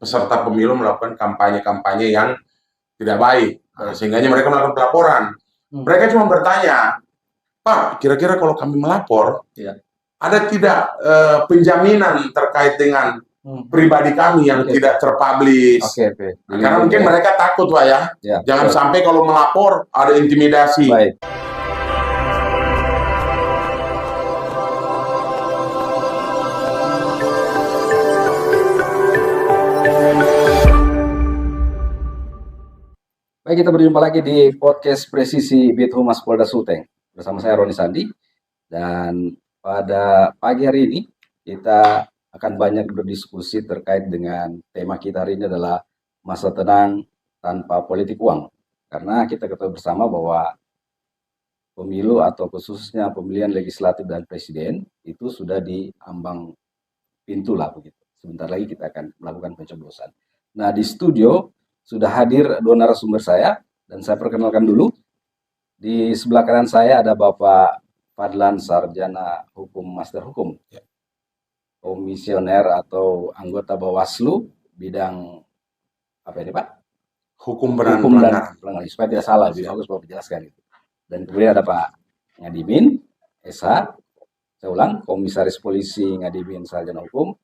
peserta pemilu melakukan kampanye-kampanye yang tidak baik, sehingga mereka melakukan pelaporan. Mereka cuma bertanya, Pak, kira-kira kalau kami melapor, ada tidak penjaminan terkait dengan pribadi kami yang tidak terpublish? Karena mungkin mereka takut, Pak ya. Jangan sampai kalau melapor ada intimidasi. Baik, kita berjumpa lagi di podcast Presisi Bithumas Polda Sulteng. Bersama saya Roni Sandi. Dan pada pagi hari ini kita akan banyak berdiskusi terkait dengan tema kita hari ini adalah masa tenang tanpa politik uang. Karena kita ketahui bersama bahwa pemilu atau khususnya pemilihan legislatif dan presiden itu sudah diambang pintu lah begitu. Sebentar lagi kita akan melakukan pencoblosan. Nah, di studio sudah hadir dua narasumber saya, dan saya perkenalkan dulu. Di sebelah kanan saya ada Bapak Fadlan, Sarjana Hukum, Master Hukum, komisioner atau anggota Bawaslu, bidang apa ini Pak? Hukum dan pelanggaran. Supaya tidak salah, lebih bagus Bapak jelaskan itu. Dan kemudian ada Pak Ngadimin, SH, saya ulang, Komisaris Polisi Ngadimin, Sarjana Hukum,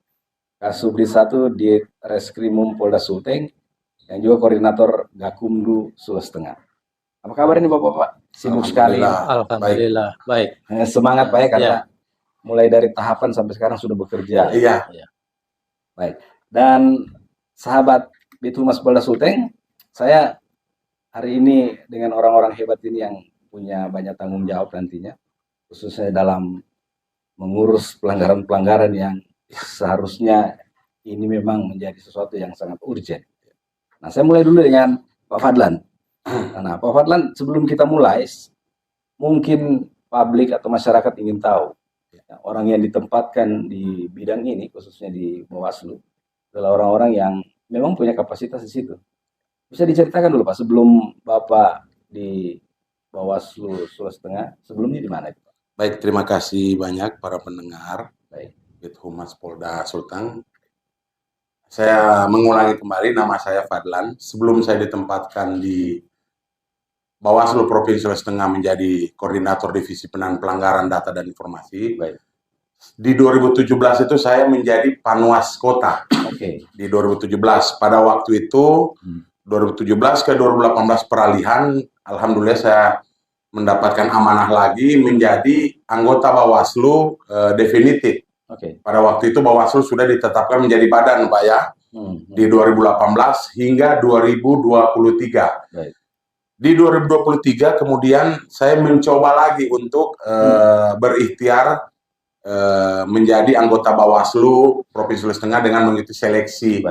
Kasubdit 1 di Reskrimum Polda Sulteng, yang juga koordinator Gakumdu Sulawesi Tengah. Apa kabar ini Bapak-Bapak? Sibuk sekali. Alhamdulillah, baik. Semangat Pak ya, karena mulai dari tahapan sampai sekarang sudah bekerja. Iya. Baik. Dan sahabat Bithumas Polda Sulteng, saya hari ini dengan orang-orang hebat ini yang punya banyak tanggung jawab nantinya, khususnya dalam mengurus pelanggaran-pelanggaran yang seharusnya ini memang menjadi sesuatu yang sangat urgent. Nah, saya mulai dulu dengan Pak Fadlan. Nah, Pak Fadlan, sebelum kita mulai, mungkin publik atau masyarakat ingin tahu orang yang ditempatkan di bidang ini, khususnya di Bawaslu, adalah orang-orang yang memang punya kapasitas di situ. Bisa diceritakan dulu Pak, sebelum Bapak di Bawaslu Sulawesi Tengah, sebelumnya di mana Pak? Baik, terima kasih banyak para pendengar Bithumas Polda Sulteng. Saya mengulangi kembali, nama saya Fadlan. Sebelum saya ditempatkan di Bawaslu Provinsi Sulawesi Tengah menjadi Koordinator Divisi Penanganan Pelanggaran Data dan Informasi, di 2017 itu saya menjadi Panwas Kota. Di 2017, pada waktu itu 2017 ke 2018 peralihan, alhamdulillah saya mendapatkan amanah lagi menjadi anggota Bawaslu definitif. Pada waktu itu Bawaslu sudah ditetapkan menjadi badan Pak ya, di 2018 hingga 2023. Di 2023 kemudian saya mencoba lagi untuk berikhtiar menjadi anggota Bawaslu Provinsi Sulawesi Tengah dengan mengikuti seleksi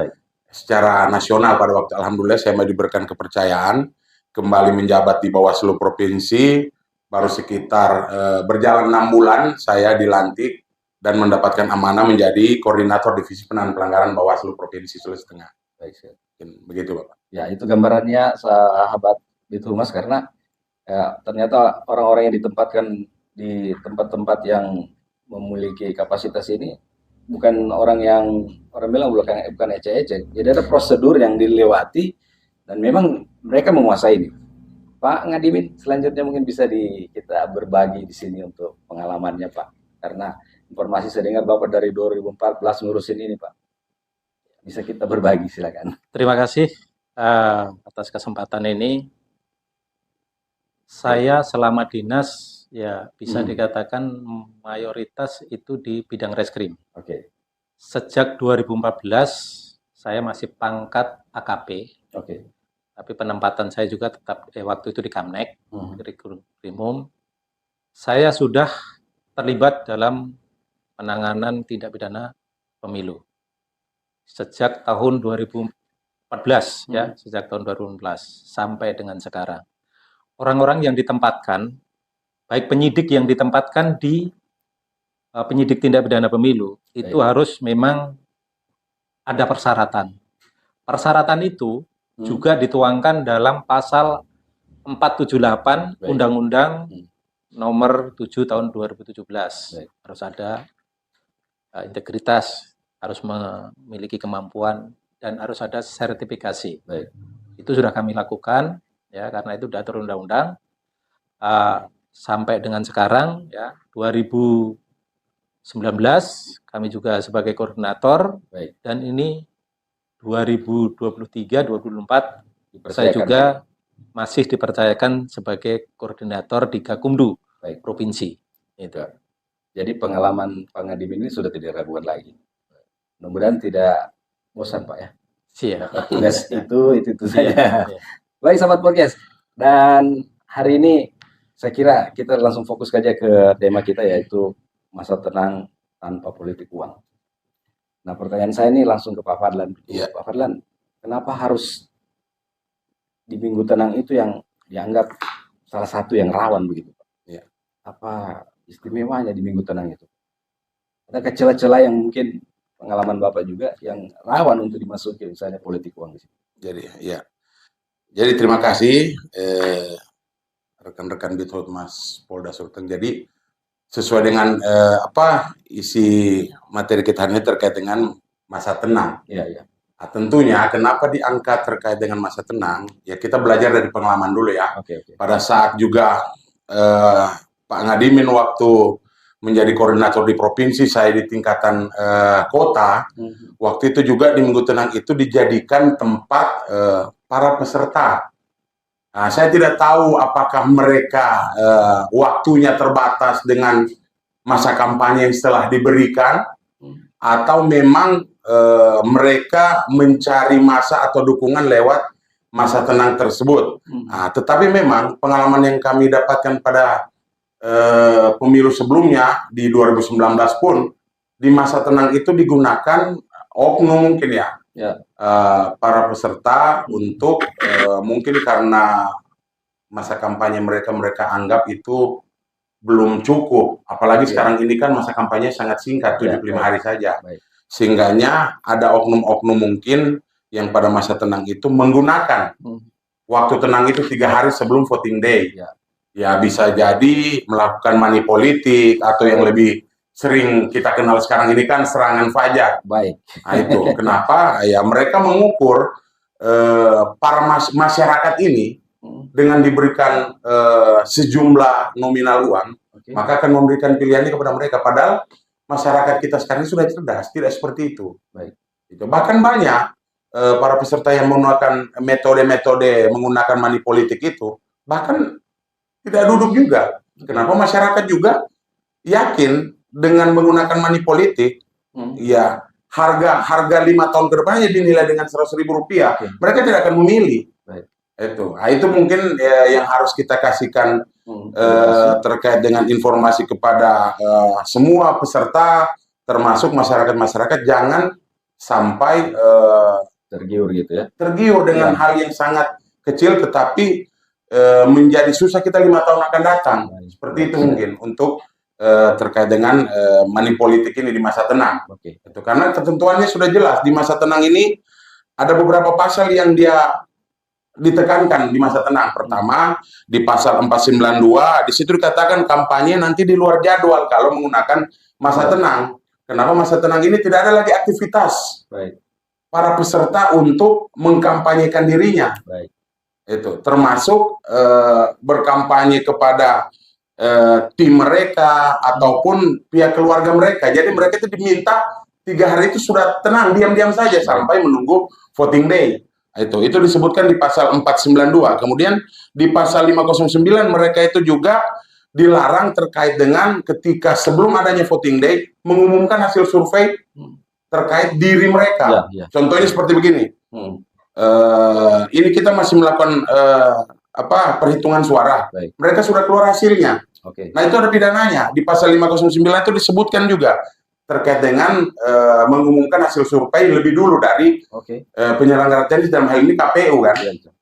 secara nasional. Pada waktu alhamdulillah saya diberikan kepercayaan kembali menjabat di Bawaslu Provinsi. Baru sekitar berjalan 6 bulan saya dilantik dan mendapatkan amanah menjadi Koordinator Divisi Penanganan Pelanggaran Bawaslu Provinsi Sulawesi Tengah. Begitu Bapak. Ya, itu gambarannya sahabat Bithumas, karena ternyata orang-orang yang ditempatkan di tempat-tempat yang memiliki kapasitas ini bukan orang yang orang bilang bukan ecek-ecek. Jadi ada prosedur yang dilewati dan memang mereka menguasai ini. Pak Ngadimin, selanjutnya mungkin bisa kita berbagi di sini untuk pengalamannya Pak, karena informasi saya dengar Bapak dari 2014 ngurusin ini Pak. Bisa kita berbagi, silakan. Terima kasih atas kesempatan ini. Saya selama dinas ya bisa dikatakan mayoritas itu di bidang reskrim. Sejak 2014 saya masih pangkat AKP. Tapi penempatan saya juga tetap waktu itu di Kamnek, di Reskrimum. Saya sudah terlibat dalam penanganan tindak pidana pemilu sejak tahun 2014 ya, sejak tahun 2014 sampai dengan sekarang. Orang-orang yang ditempatkan, baik penyidik yang ditempatkan di penyidik tindak pidana pemilu, itu harus memang ada persyaratan. Persyaratan itu juga dituangkan dalam pasal 478 Undang-Undang Nomor 7 Tahun 2017. Harus ada integritas, harus memiliki kemampuan dan harus ada sertifikasi. Baik. Itu sudah kami lakukan, ya, karena itu diatur undang-undang. Sampai dengan sekarang, ya, 2019 kami juga sebagai koordinator. Baik. Dan ini 2023-2024 saya juga masih dipercayakan sebagai koordinator di Gakumdu. Baik. Provinsi. Itu. Jadi pengalaman Pak Nadiem ini sudah tidak diragukan lagi. Mudah-mudahan tidak bosan, Pak, ya. Siap. Tugas itu saja. Baik, sahabat podcast. Dan hari ini saya kira kita langsung fokus saja ke tema kita, yaitu masa tenang tanpa politik uang. Nah, pertanyaan saya ini langsung ke Pak Fadlan. Ya. Pak Fadlan, kenapa harus di Minggu Tenang itu yang dianggap salah satu yang rawan begitu, Pak? Ya. Apa istimewanya di Minggu Tenang itu? Ada celah-celah yang mungkin pengalaman Bapak juga yang rawan untuk dimasuki, misalnya politik uang di sini. Jadi terima kasih rekan-rekan Bithumas Polda Sulteng. Jadi sesuai dengan isi materi kita ini terkait dengan masa tenang. Iya. Nah, tentunya kenapa diangkat terkait dengan masa tenang? Ya kita belajar dari pengalaman dulu ya. Oke. Pada saat juga Pak Ngadimin waktu menjadi koordinator di provinsi, saya di tingkatan kota, waktu itu juga di Minggu Tenang itu dijadikan tempat para peserta. Nah, saya tidak tahu apakah mereka waktunya terbatas dengan masa kampanye yang setelah diberikan, atau memang mereka mencari masa atau dukungan lewat masa tenang tersebut. Nah, tetapi memang pengalaman yang kami dapatkan pada pemilu sebelumnya di 2019 pun di masa tenang itu digunakan oknum mungkin ya. Para peserta untuk mungkin karena masa kampanye mereka anggap itu belum cukup, apalagi sekarang ini kan masa kampanye sangat singkat, 75 hari saja. Sehingganya ada oknum-oknum mungkin yang pada masa tenang itu menggunakan waktu tenang itu 3 hari sebelum voting day. Ya bisa jadi melakukan money politik, atau yang lebih sering kita kenal sekarang ini kan serangan fajar. Baik. Nah itu kenapa ya mereka mengukur para masyarakat ini dengan diberikan sejumlah nominal uang, maka akan memberikan pilihannya kepada mereka. Padahal masyarakat kita sekarang ini sudah cerdas, tidak seperti itu. Baik. Itu bahkan banyak para peserta yang menggunakan metode-metode menggunakan money politik itu bahkan tidak duduk juga. Kenapa masyarakat juga yakin dengan menggunakan money politik, ya harga 5 tahun ke depannya dinilai dengan Rp100.000, mereka tidak akan memilih. Itu mungkin yang harus kita kasihkan terkait dengan informasi kepada semua peserta, termasuk masyarakat jangan sampai tergiur gitu ya. Tergiur dengan hal yang sangat kecil tetapi menjadi susah kita 5 tahun akan datang. Seperti itu mungkin untuk terkait dengan money politik ini di masa tenang. Itu karena ketentuannya sudah jelas. Di masa tenang ini ada beberapa pasal yang dia ditekankan di masa tenang. Pertama, di pasal 492 di situ dikatakan kampanye nanti di luar jadwal kalau menggunakan masa tenang. Kenapa masa tenang ini tidak ada lagi aktivitas para peserta untuk mengkampanyekan dirinya. Itu termasuk berkampanye kepada tim mereka ataupun pihak keluarga mereka. Jadi mereka itu diminta 3 hari itu sudah tenang, diam-diam saja sampai menunggu voting day. Itu disebutkan di pasal 492. Kemudian di pasal 509 mereka itu juga dilarang terkait dengan ketika sebelum adanya voting day mengumumkan hasil survei terkait diri mereka. Contohnya seperti begini. Ini kita masih melakukan perhitungan suara. Mereka sudah keluar hasilnya. Nah itu ada pidananya. Di pasal 509 itu disebutkan juga terkait dengan mengumumkan hasil survei lebih dulu dari penyelenggara teknis dalam hal ini KPU kan.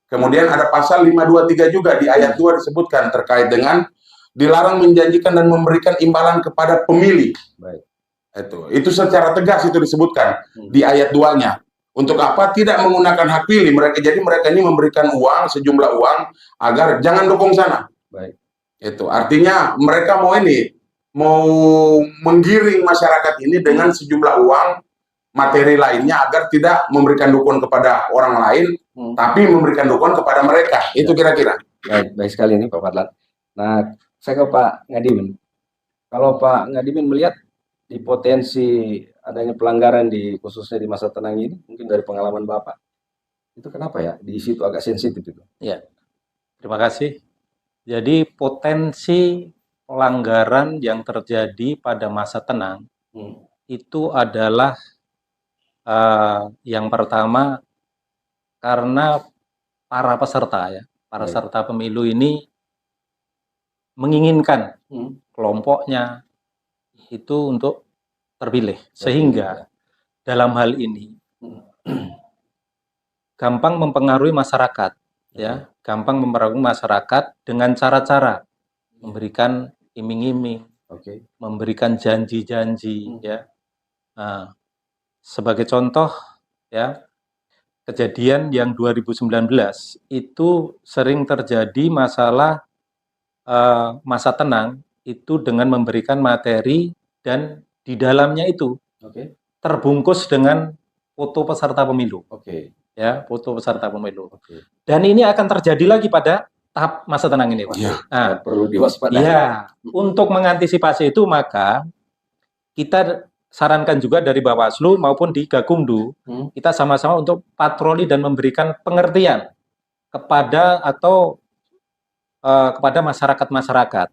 Kemudian ada pasal 523 juga di ayat 2 disebutkan terkait dengan dilarang menjanjikan dan memberikan imbalan kepada pemilih. Itu secara tegas itu disebutkan di ayat 2-nya. Untuk apa? Tidak menggunakan hak pilih mereka. Jadi mereka ini memberikan uang, sejumlah uang agar jangan dukung sana. Itu artinya mereka mau menggiring masyarakat ini dengan sejumlah uang materi lainnya agar tidak memberikan dukungan kepada orang lain, tapi memberikan dukungan kepada mereka. Itu kira-kira. Baik sekali ini Pak Fadlan. Nah, saya ke Pak Ngadimin. Kalau Pak Ngadimin melihat di potensi adanya pelanggaran khususnya di masa tenang ini, mungkin dari pengalaman Bapak, itu kenapa ya di situ agak sensitif itu? Ya, terima kasih. Jadi potensi pelanggaran yang terjadi pada masa tenang itu adalah yang pertama karena para peserta peserta pemilu ini menginginkan kelompoknya itu untuk terpilih, sehingga dalam hal ini gampang mempengaruhi masyarakat, gampang mempengaruhi masyarakat dengan cara-cara memberikan iming-iming, memberikan janji-janji, Nah, sebagai contoh, kejadian yang 2019 itu sering terjadi masalah masa tenang itu dengan memberikan materi dan di dalamnya itu terbungkus dengan foto peserta pemilu, foto peserta pemilu. Dan ini akan terjadi lagi pada tahap masa tenang ini, Pak. Nah, perlu diwaspadai. Untuk mengantisipasi itu maka kita sarankan juga dari Bawaslu maupun di Gakumdu, kita sama-sama untuk patroli dan memberikan pengertian kepada kepada masyarakat-masyarakat,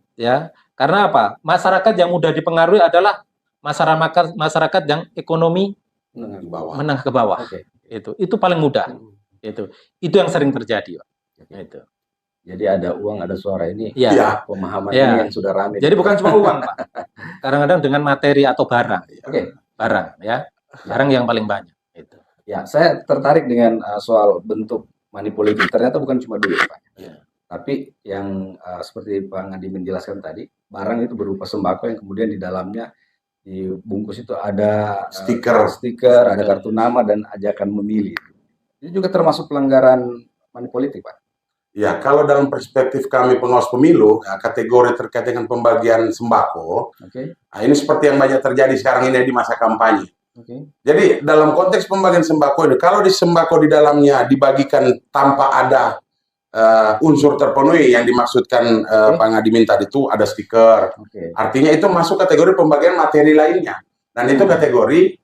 Karena apa? Masyarakat yang mudah dipengaruhi adalah masyarakat yang ekonomi menengah ke bawah. Itu paling mudah. Itu yang sering terjadi, Pak. Itu. Jadi ada uang, ada suara ini. Pemahaman ini yang sudah ramai. Jadi bukan cuma uang, Pak. Kadang-kadang dengan materi atau barang. Barang, barang yang paling banyak. Itu. Ya, saya tertarik dengan soal bentuk money politik. Ternyata bukan cuma duit, Pak. Tapi yang seperti Pak Ngadi menjelaskan tadi, barang itu berupa sembako yang kemudian di dalamnya dibungkus itu ada stiker, ada kartu nama dan ajakan memilih. Itu juga termasuk pelanggaran money politik, Pak. Ya, kalau dalam perspektif kami pengawas pemilu, kategori terkait dengan pembagian sembako, ini seperti yang banyak terjadi sekarang ini di masa kampanye. Jadi dalam konteks pembagian sembako ini, kalau di sembako di dalamnya dibagikan tanpa ada unsur terpenuhi yang dimaksudkan Pak Ngadimin tadi itu ada stiker, artinya itu masuk kategori pembagian materi lainnya, dan itu kategori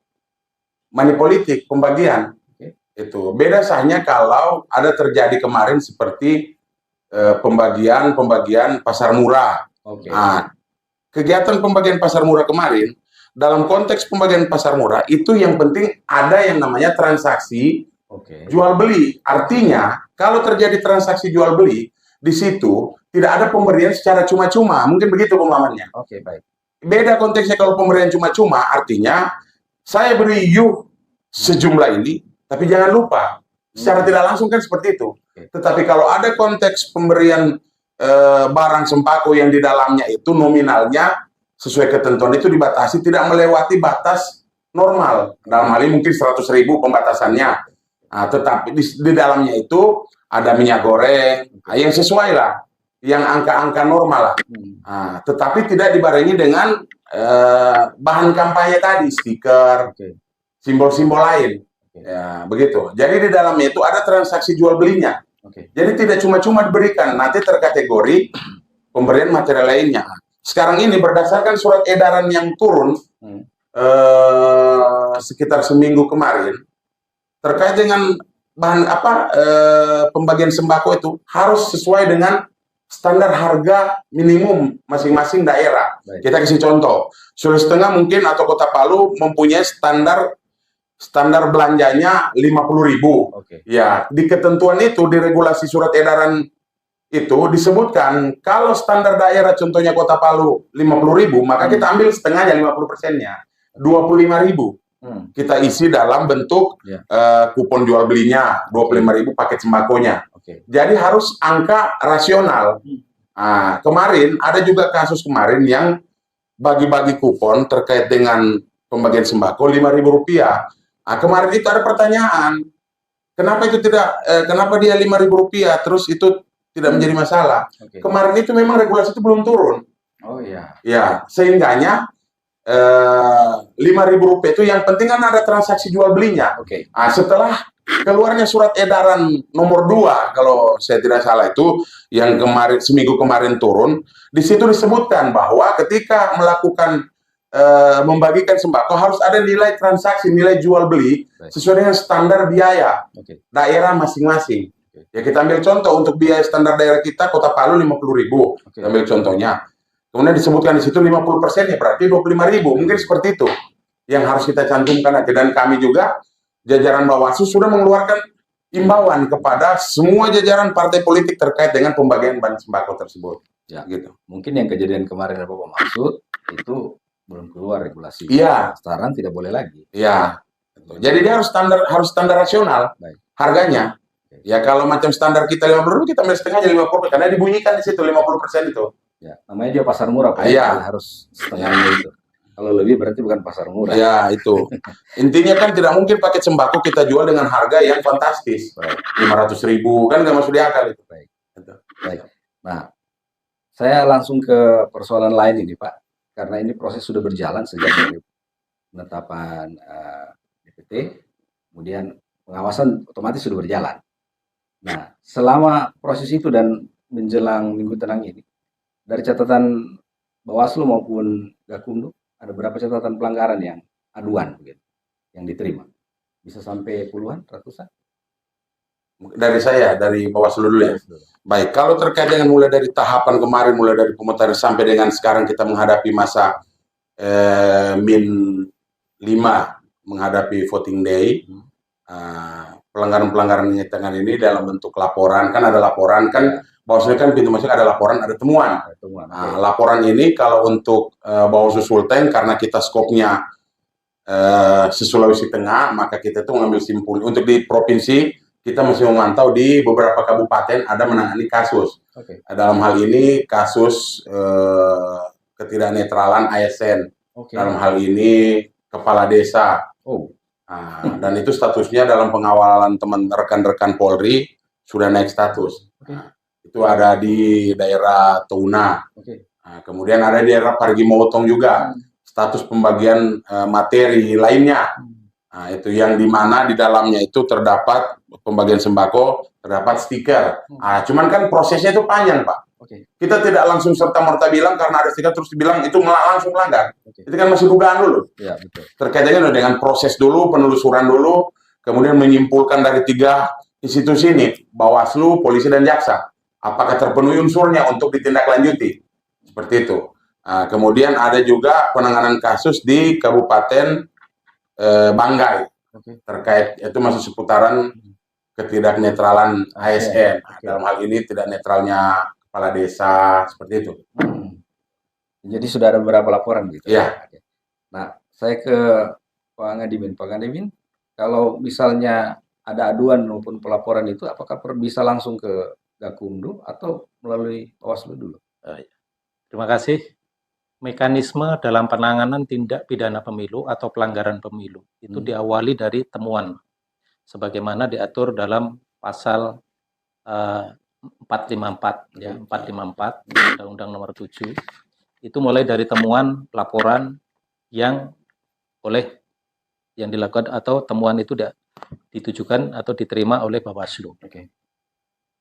money politik pembagian. Itu beda sahnya kalau ada terjadi kemarin seperti pembagian pasar murah. Nah, kegiatan pembagian pasar murah kemarin dalam konteks pembagian pasar murah itu yang penting ada yang namanya transaksi jual beli. Artinya kalau terjadi transaksi jual beli di situ tidak ada pemberian secara cuma-cuma. Mungkin begitu pemahamannya. Baik. Beda konteksnya kalau pemberian cuma-cuma, artinya saya beri you sejumlah ini. Tapi jangan lupa, secara tidak langsung kan seperti itu. Tetapi kalau ada konteks pemberian barang sembako yang di dalamnya itu nominalnya sesuai ketentuan itu dibatasi, tidak melewati batas normal. Dalam hal ini mungkin 100.000 pembatasannya. Nah, tetapi di dalamnya itu ada minyak goreng, yang sesuai lah, yang angka-angka normal lah. Nah, tetapi tidak dibarengi dengan bahan kampanye tadi, stiker, simbol-simbol lain. Ya, begitu. Jadi di dalamnya itu ada transaksi jual belinya. Jadi tidak cuma-cuma diberikan, nanti terkategori pemberian material lainnya. Sekarang ini berdasarkan surat edaran yang turun sekitar seminggu kemarin terkait dengan bahan pembagian sembako itu harus sesuai dengan standar harga minimum masing-masing daerah. Kita kasih contoh, Sulawesi Tengah mungkin atau Kota Palu mempunyai standar belanjanya 50.000. Ya, di ketentuan itu di regulasi surat edaran itu disebutkan kalau standar daerah contohnya Kota Palu 50.000, maka kita ambil setengahnya 50%-nya 25.000. Kita isi dalam bentuk kupon jual belinya 25.000 paket sembakonya. Jadi harus angka rasional. Nah, kemarin ada juga kasus kemarin yang bagi-bagi kupon terkait dengan pembagian sembako Rp5.000. Nah, kemarin itu ada pertanyaan, kenapa itu tidak, kenapa dia Rp5.000 terus itu tidak menjadi masalah? Kemarin itu memang regulasi itu belum turun. Ya, sehingganya Rp5.000 itu yang penting kan ada transaksi jual belinya. Nah, setelah keluarnya surat edaran nomor 2 kalau saya tidak salah itu yang kemarin seminggu kemarin turun, di situ disebutkan bahwa ketika melakukan membagikan sembako harus ada nilai transaksi, nilai jual beli sesuai dengan standar biaya daerah masing-masing. Ya kita ambil contoh untuk biaya standar daerah kita Kota Palu 50.000, ambil contohnya. Kemudian disebutkan di situ 50% ya berarti 25.000, mungkin seperti itu yang harus kita cantumkan aja. Dan kami juga jajaran Bawaslu sudah mengeluarkan imbauan kepada semua jajaran partai politik terkait dengan pembagian bahan sembako tersebut. Ya, gitu. Mungkin yang kejadian kemarin Bapak maksud itu belum keluar regulasi. Iya. Sekarang tidak boleh lagi. Iya. Jadi dia harus standar rasional. Harganya. Ya kalau macam standar kita 50.000 kita ambil setengahnya 50%, karena dibunyikan di situ 50% itu. Ya, namanya dia pasar murah, Pak. Iya. Harus setengahnya itu. Kalau lebih berarti bukan pasar murah. Ya, itu. Intinya kan tidak mungkin paket sembako kita jual dengan harga yang fantastis. 500.000 kan nggak masuk di akal itu. Baik. Nah, saya langsung ke persoalan lain ini, Pak. Karena ini proses sudah berjalan sejak dari penetapan DPT, kemudian pengawasan otomatis sudah berjalan. Nah, selama proses itu dan menjelang Minggu Tenang ini, dari catatan Bawaslu maupun Gakumdu, ada berapa catatan pelanggaran yang aduan begitu, yang diterima? Bisa sampai puluhan, ratusan? Dari saya, dari Bawaslu dulu ya. Baik, kalau terkait dengan mulai dari tahapan kemarin, mulai dari pemutaran sampai dengan sekarang kita menghadapi masa -5 menghadapi voting day, pelanggaran-pelanggaran tangan ini dalam bentuk laporan, kan ada laporan kan. Bawaslu kan pintu masuk ada laporan, ada temuan. Nah, laporan ini kalau untuk Bawaslu Sulteng karena kita skopnya Sulawesi Tengah, maka kita tuh mengambil simpul. Untuk di provinsi kita masih memantau di beberapa kabupaten ada menangani kasus. Dalam hal ini kasus ketidaknetralan ASN. Dalam hal ini kepala desa. Dan itu statusnya dalam pengawalan teman rekan-rekan Polri sudah naik status. Itu ada di daerah Tuna. Kemudian ada di daerah Parigi Motong juga. Status pembagian materi lainnya. Nah, itu yang dimana di dalamnya itu terdapat pembagian sembako, terdapat stiker. Cuman kan prosesnya itu panjang, Pak. Kita tidak langsung serta-merta bilang karena ada stiker terus dibilang itu langsung melanggar. Itu kan masih dugaan dulu. Ya, betul. Terkaitannya dengan proses dulu, penelusuran dulu, kemudian menyimpulkan dari 3 institusi ini, Bawaslu, Polisi, dan Jaksa. Apakah terpenuhi unsurnya untuk ditindaklanjuti? Seperti itu. Kemudian ada juga penanganan kasus di Kabupaten Banggai. Terkait itu masih seputaran ketidaknetralan ASN. Dalam hal ini tidak netralnya kepala desa, seperti itu. Jadi sudah ada beberapa laporan gitu. Iya. Nah, saya ke Pak Ngadimin. Pak Ngadimin, kalau misalnya ada aduan maupun pelaporan itu, apakah bisa langsung ke Gakumdu atau melalui Bawaslu dulu? Terima kasih. Mekanisme dalam penanganan tindak pidana pemilu atau pelanggaran pemilu itu diawali dari temuan, sebagaimana diatur dalam pasal 454 ya, 454 Undang-Undang Nomor 7. Itu mulai dari temuan laporan yang dilakukan atau temuan itu ditujukan atau diterima oleh Bawaslu.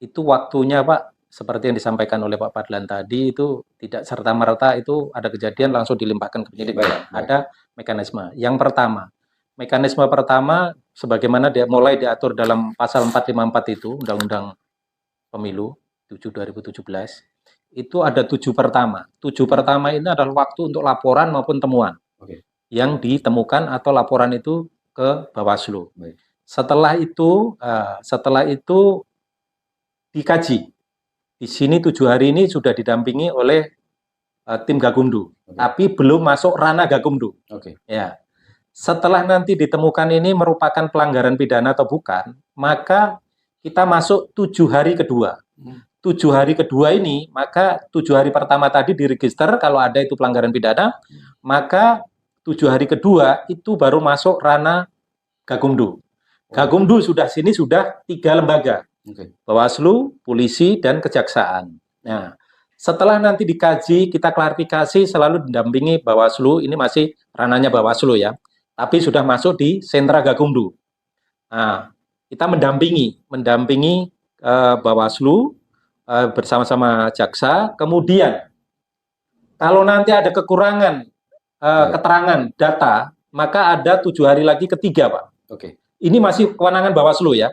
Itu waktunya, Pak, seperti yang disampaikan oleh Pak Fadlan tadi, itu tidak serta-merta itu ada kejadian langsung dilimpahkan ke penyidik. Ada mekanisme. Yang pertama, mekanisme pertama sebagaimana mulai diatur dalam pasal 454 itu Undang-Undang Pemilu 7/2017, itu ada 7 pertama. 7 pertama ini adalah waktu untuk laporan maupun temuan yang ditemukan atau laporan itu ke Bawaslu. Setelah itu dikaji. Di sini 7 hari ini sudah didampingi oleh tim Gakumdu, tapi belum masuk ranah Gakumdu. Ya. Setelah nanti ditemukan ini merupakan pelanggaran pidana atau bukan, maka kita masuk 7 hari kedua. 7 hari kedua ini, maka 7 hari pertama tadi diregister kalau ada itu pelanggaran pidana, maka 7 hari kedua itu baru masuk ranah Gakumdu. Gakumdu sudah 3 lembaga. Bawaslu, Polisi, dan Kejaksaan. Nah, Setelah nanti dikaji, kita klarifikasi, selalu didampingi Bawaslu, ini masih ranahnya Bawaslu ya, tapi sudah masuk di Sentra Gakumdu. Nah, kita mendampingi Bawaslu bersama-sama jaksa. Kemudian, kalau nanti ada kekurangan keterangan data, maka ada 7 hari lagi ketiga, Pak. Oke. Ini masih kewenangan Bawaslu ya.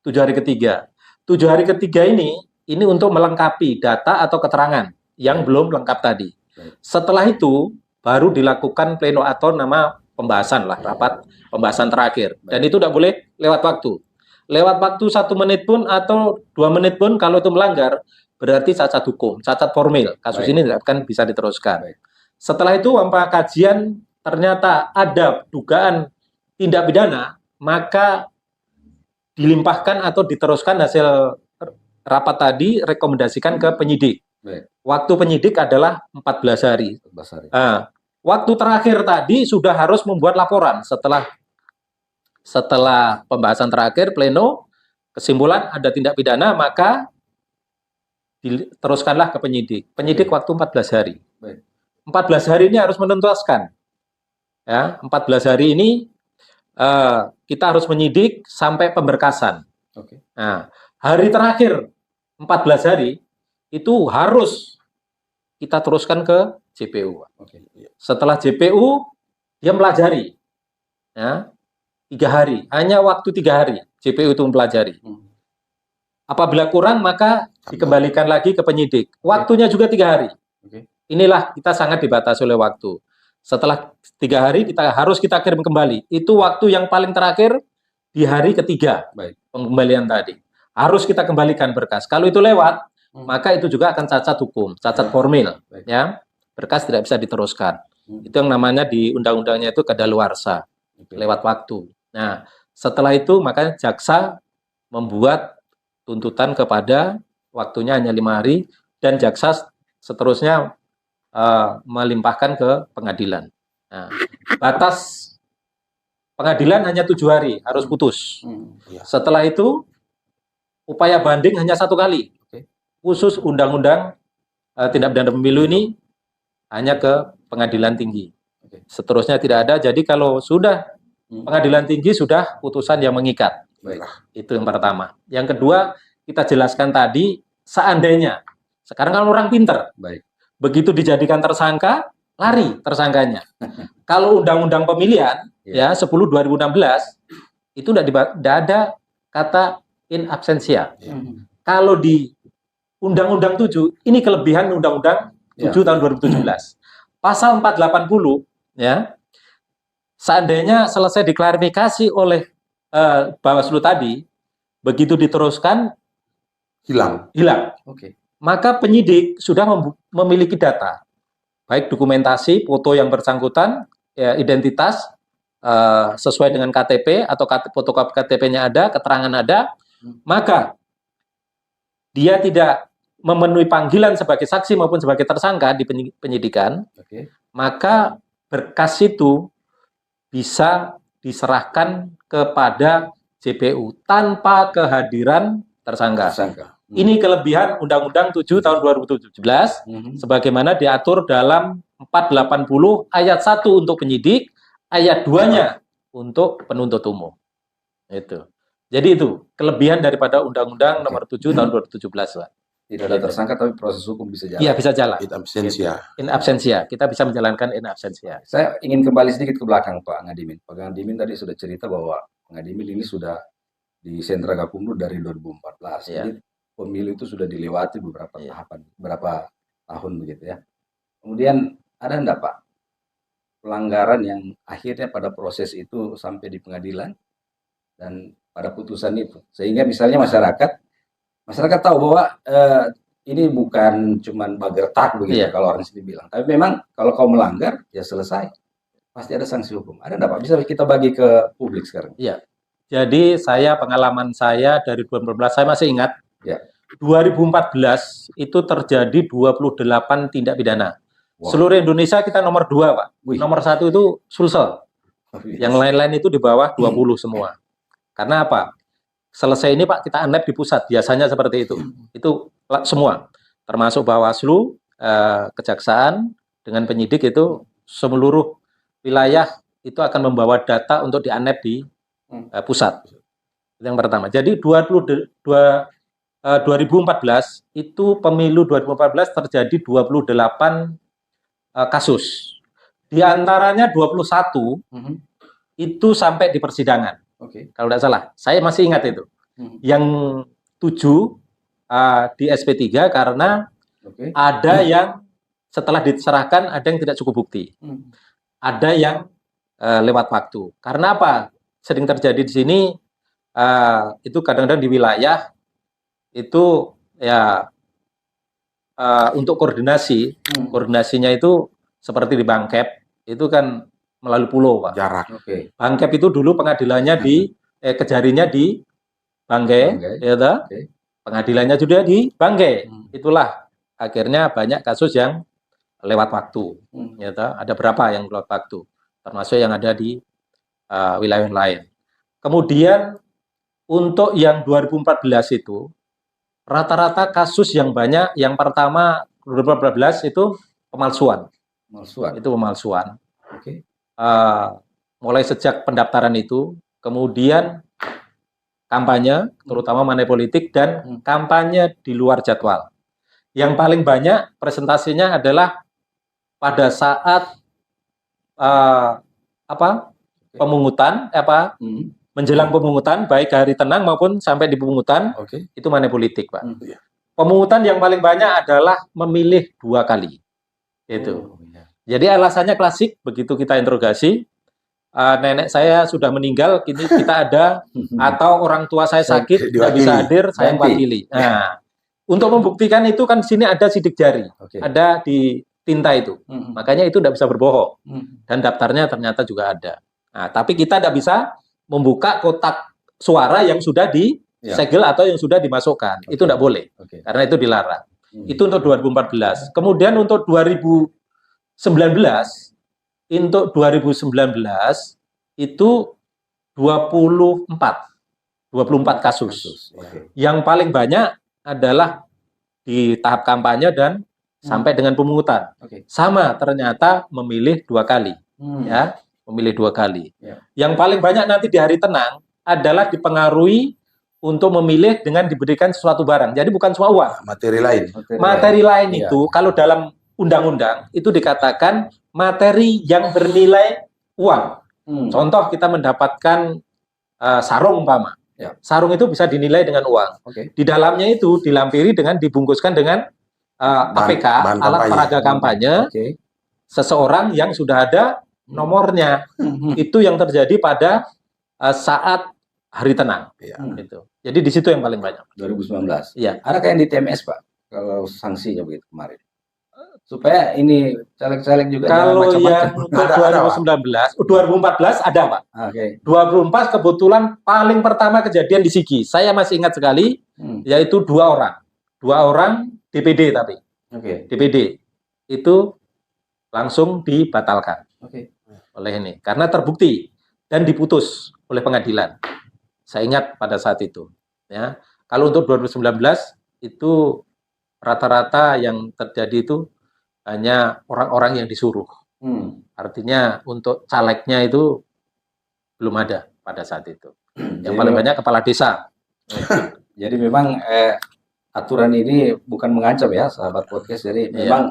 7 hari ketiga. 7 hari ketiga ini untuk melengkapi data atau keterangan yang belum lengkap tadi. Setelah itu baru dilakukan pleno atau nama pembahasan lah, rapat pembahasan terakhir. Dan itu tidak boleh lewat waktu. Lewat waktu 1 menit pun atau 2 menit pun kalau itu melanggar, berarti cacat hukum, cacat formil. Kasus ini tidak akan bisa diteruskan. Setelah itu tanpa kajian ternyata ada dugaan tindak pidana, maka dilimpahkan atau diteruskan hasil rapat tadi, rekomendasikan ke penyidik. Waktu penyidik adalah 14 hari. Waktu terakhir tadi sudah harus membuat laporan setelah pembahasan terakhir pleno, kesimpulan ada tindak pidana, maka diteruskanlah ke penyidik. Penyidik waktu 14 hari. 14 hari ini harus menuntaskan. Ya, 14 hari ini kita harus menyidik sampai pemberkasan. Nah, hari terakhir 14 hari itu harus kita teruskan ke JPU. Setelah JPU dia melajari, ya, 3 hari, hanya waktu 3 hari JPU itu mempelajari. Apabila kurang maka dikembalikan lagi ke penyidik. Waktunya juga 3 hari. Inilah kita sangat dibatasi oleh waktu. Setelah 3 hari kita kirim kembali. Itu waktu yang paling terakhir di hari ketiga pengembalian tadi. Harus kita kembalikan berkas. Kalau itu lewat, maka itu juga akan cacat hukum, cacat formil. Ya, berkas tidak bisa diteruskan. Itu yang namanya di undang-undangnya itu kadaluarsa, lewat waktu. Nah, setelah itu makanya jaksa membuat tuntutan kepada waktunya hanya 5 hari dan jaksa seterusnya melimpahkan ke pengadilan. Nah, batas pengadilan hanya 7 hari harus putus. Setelah itu upaya banding hanya 1 kali. Khusus undang-undang tindak pidana pemilu ini hanya ke pengadilan tinggi. Seterusnya tidak ada. Jadi kalau sudah pengadilan tinggi sudah putusan yang mengikat. Itu yang pertama. Yang kedua, kita jelaskan tadi, seandainya sekarang kalau orang pinter, begitu dijadikan tersangka, lari tersangkanya. Kalau undang-undang pemilihan ya 10/2016 itu tidak ada kata in absentia. Kalau di Undang-Undang 7, ini kelebihan Undang-Undang 7 tahun 2017. Pasal 480 ya. Seandainya selesai diklarifikasi oleh Bawaslu tadi, begitu diteruskan hilang. Maka penyidik sudah memiliki data, baik dokumentasi, foto yang bersangkutan, ya, identitas sesuai dengan KTP atau fotokopi KTP-nya ada, keterangan ada, maka dia tidak memenuhi panggilan sebagai saksi maupun sebagai tersangka di penyidikan, maka berkas itu bisa diserahkan kepada JPU tanpa kehadiran tersangka. Ini kelebihan Undang-Undang 7 tahun 2017 sebagaimana diatur dalam 480 ayat 1 untuk penyidik, ayat 2-nya untuk penuntut umum. Itu. Jadi itu kelebihan daripada Undang-Undang nomor 7 tahun 2017, Pak. Tidak ada tersangka tapi proses hukum bisa jalan. Iya, bisa jalan. In absentia. Kita bisa menjalankan in absentia. Saya ingin kembali sedikit ke belakang, Pak Ngadimin. Pak Ngadimin tadi sudah cerita bahwa Ngadimin ini sudah di Sentra Gakumdu dari 2014. Jadi pemilu itu sudah dilewati beberapa tahapan, beberapa tahun begitu ya. Kemudian ada enggak, Pak, pelanggaran yang akhirnya pada proses itu sampai di pengadilan dan pada putusan itu, sehingga misalnya masyarakat tahu bahwa ini bukan cuman bagertak begitu kalau orang sini bilang, tapi memang kalau kau melanggar ya selesai, pasti ada sanksi hukum. Ada enggak, Pak? Bisa kita bagi ke publik sekarang? Iya. Jadi pengalaman saya dari 2014 saya masih ingat. 2014 itu terjadi 28 tindak pidana. Seluruh Indonesia kita nomor 2, Pak. Nomor 1 itu Sulsel. Yang lain-lain itu di bawah 20 semua. Karena apa? Selesai ini, Pak, kita unlap di pusat. Biasanya seperti itu. Itu semua. termasuk Bawaslu, Kejaksaan dengan penyidik itu seluruh wilayah itu akan membawa data untuk di-unmap di pusat. Itu yang pertama. Jadi 2014 itu pemilu 2014 terjadi 28 kasus. Di antaranya 21 itu sampai di persidangan. Kalau tidak salah, saya masih ingat itu. Yang 7 di SP3 karena ada yang setelah diserahkan ada yang tidak cukup bukti. Ada yang lewat waktu. Karena apa? Sering terjadi di sini itu kadang-kadang di wilayah itu ya untuk koordinasinya itu seperti di Bangkep itu kan melalui pulau, Pak. Jarak. Bangkep itu dulu pengadilannya di Kejarinya di Banggai, ya toh? Pengadilannya juga di Banggai. Itulah akhirnya banyak kasus yang lewat waktu, ya toh? Ada berapa yang lewat waktu, termasuk yang ada di wilayah lain. Kemudian untuk yang 2014 itu rata-rata kasus yang banyak, yang pertama 2014 itu pemalsuan. Itu pemalsuan. Mulai sejak pendaftaran itu, kemudian kampanye, terutama money politik dan kampanye di luar jadwal. Yang paling banyak presentasinya adalah pada saat pemungutan, menjelang pemungutan, baik hari tenang maupun sampai di pemungutan, itu money politik, Pak. Pemungutan yang paling banyak adalah memilih 2 kali. Itu. Jadi alasannya klasik, begitu kita interogasi, nenek saya sudah meninggal, kini kita ada, atau orang tua saya sakit, tidak bisa hadir, saya wakili. Nah, untuk membuktikan itu kan sini ada sidik jari, ada di tinta itu, makanya itu tidak bisa berbohong, dan daftarnya ternyata juga ada. Nah, tapi kita tidak bisa membuka kotak suara yang sudah disegel atau yang sudah dimasukkan, itu tidak boleh, karena itu dilarang. Itu untuk 2014. Kemudian untuk 2019 itu 24 kasus. Yang paling banyak adalah di tahap kampanye dan sampai dengan pemungutan. Sama, ternyata memilih 2 kali. Ya, memilih 2 kali. Yang paling banyak nanti di hari tenang adalah dipengaruhi untuk memilih dengan diberikan sesuatu barang. Jadi bukan cuma uang. Materi lain. Materi lain itu kalau dalam undang-undang itu dikatakan materi yang bernilai uang. Contoh kita mendapatkan sarung umpama. Sarung itu bisa dinilai dengan uang. Di dalamnya itu dilampiri dengan dibungkuskan dengan APK, alat peraga kampanye, seseorang yang sudah ada nomornya. Itu yang terjadi pada saat hari tenang. Gitu. Jadi di situ yang paling banyak. 2019. Iya. Ada kayak yang di TMS, Pak, kalau sanksinya begitu kemarin. Supaya ini caleg-caleg juga kalau yang untuk 2019, 2014 ada, Pak. 2014 kebetulan paling pertama kejadian di Sigi. Saya masih ingat sekali, yaitu 2 orang. 2 orang DPD tapi. DPD itu langsung dibatalkan oleh ini karena terbukti dan diputus oleh pengadilan. Saya ingat pada saat itu. Ya, kalau untuk 2019 itu rata-rata yang terjadi itu hanya orang-orang yang disuruh. Artinya untuk calegnya itu belum ada pada saat itu. Yang paling banyak kepala desa. Jadi memang aturan ini bukan mengancam ya, sahabat podcast. Jadi memang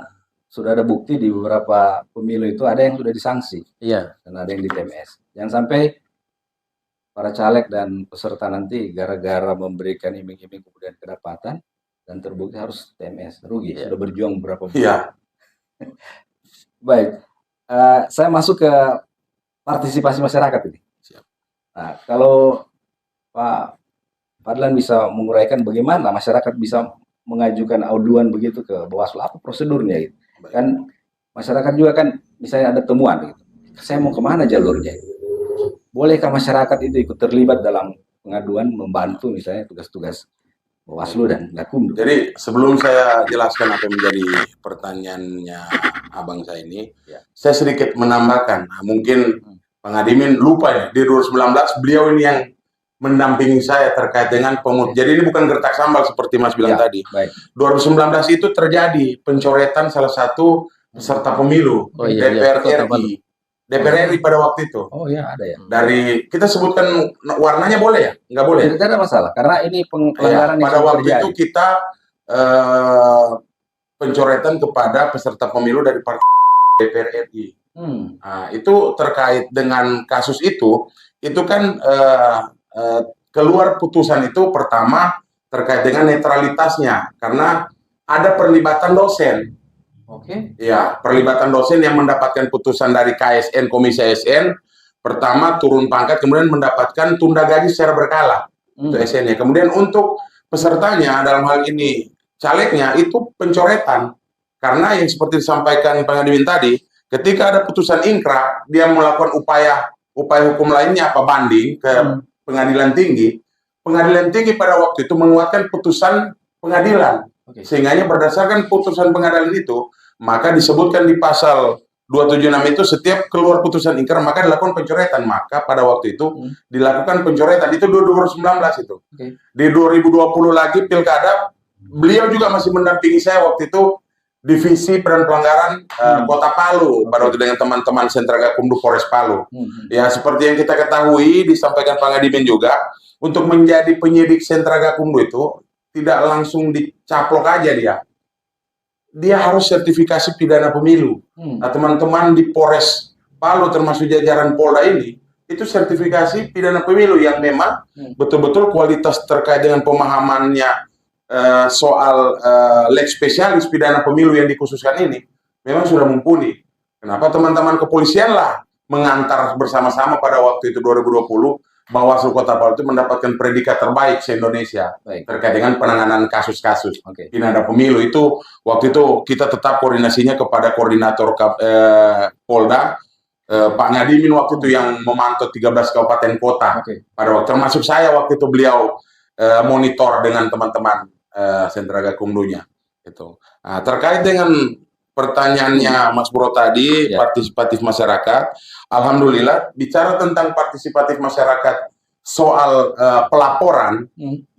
sudah ada bukti di beberapa pemilu itu ada yang sudah disanksi. Dan ada yang di TMS. Jangan sampai para caleg dan peserta nanti gara-gara memberikan iming-iming kemudian kedapatan dan terbukti harus TMS, rugi. Sudah berjuang beberapa bulan. Baik, saya masuk ke partisipasi masyarakat ini. Nah, kalau Pak Fadlan bisa menguraikan bagaimana masyarakat bisa mengajukan aduan begitu ke Bawaslu, apa prosedurnya gitu. Kan masyarakat juga kan misalnya ada temuan gitu. Saya mau kemana jalurnya? Bolehkah masyarakat itu ikut terlibat dalam pengaduan, membantu misalnya tugas-tugas Bawaslu dan Gakumdu? Jadi sebelum saya jelaskan apa yang menjadi pertanyaannya abang saya ini, saya sedikit menambahkan. Nah, mungkin Bang Adimin lupa ya, di 2019 beliau ini yang mendampingi saya terkait dengan Jadi ini bukan gertak sambal seperti Mas bilang tadi. 2019 itu terjadi pencoretan salah satu peserta pemilu DPR RI. DPR RI pada waktu itu. Oh iya, ada ya. Dari kita sebutkan warnanya boleh ya? Nggak boleh? Tidak ada masalah, karena ini pelanggaran pada waktu itu kita pencoretan kepada peserta pemilu dari partai DPR RI. Nah, itu terkait dengan kasus itu kan keluar putusan itu pertama terkait dengan netralitasnya karena ada perlibatan dosen. Ya, perlibatan dosen yang mendapatkan putusan dari KSN, Komisi ASN, pertama turun pangkat, kemudian mendapatkan tunda gaji secara berkala untuk SN-nya. Kemudian untuk pesertanya dalam hal ini calegnya itu pencoretan karena yang seperti disampaikan Pak Adiwin tadi, ketika ada putusan ingkrah, dia melakukan upaya hukum lainnya apa banding ke pengadilan tinggi. Pengadilan tinggi pada waktu itu menguatkan putusan pengadilan. Sehingga berdasarkan putusan pengadilan itu, maka disebutkan di pasal 276 itu setiap keluar putusan ingkrah maka dilakukan pencoretan. Maka pada waktu itu dilakukan pencoretan itu 2019 itu. Di 2020 lagi pilkada, beliau juga masih mendampingi saya waktu itu Divisi Peran Pelanggaran Kota Palu pada waktu dengan teman-teman Sentra Gakumdu Polres Palu. Ya seperti yang kita ketahui disampaikan Pak Adimin juga, untuk menjadi penyidik Sentra Gakumdu itu tidak langsung dicaplok aja dia harus sertifikasi pidana pemilu. Nah teman-teman di Polres Palu termasuk jajaran Polda ini itu sertifikasi pidana pemilu yang memang betul-betul kualitas terkait dengan pemahamannya soal lex spesialis pidana pemilu yang dikhususkan ini memang sudah mumpuni. Kenapa teman-teman kepolisian lah mengantar bersama-sama pada waktu itu 2020 Bawaslu Kota Palu itu mendapatkan predikat terbaik se-Indonesia terkait dengan penanganan kasus-kasus pidana pemilu. Itu waktu itu kita tetap koordinasinya kepada koordinator Polda Pak Ngadimin waktu itu yang memantau 13 kabupaten kota pada waktu termasuk saya waktu itu beliau monitor dengan teman-teman Sentra Gakumdunya itu. Nah, terkait dengan pertanyaannya Mas Bro tadi partisipatif masyarakat, alhamdulillah bicara tentang partisipatif masyarakat soal pelaporan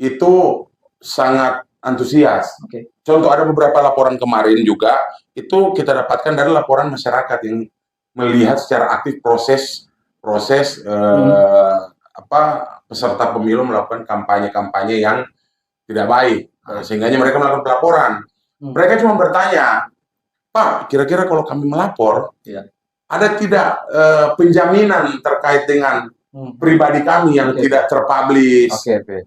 itu sangat antusias. Contoh ada beberapa laporan kemarin juga itu kita dapatkan dari laporan masyarakat yang melihat secara aktif proses peserta pemilu melakukan kampanye-kampanye yang tidak baik. Sehingga mereka melakukan pelaporan. Mereka cuma bertanya, Pak, kira-kira kalau kami melapor, ada tidak penjaminan terkait dengan pribadi kami yang tidak terpublish?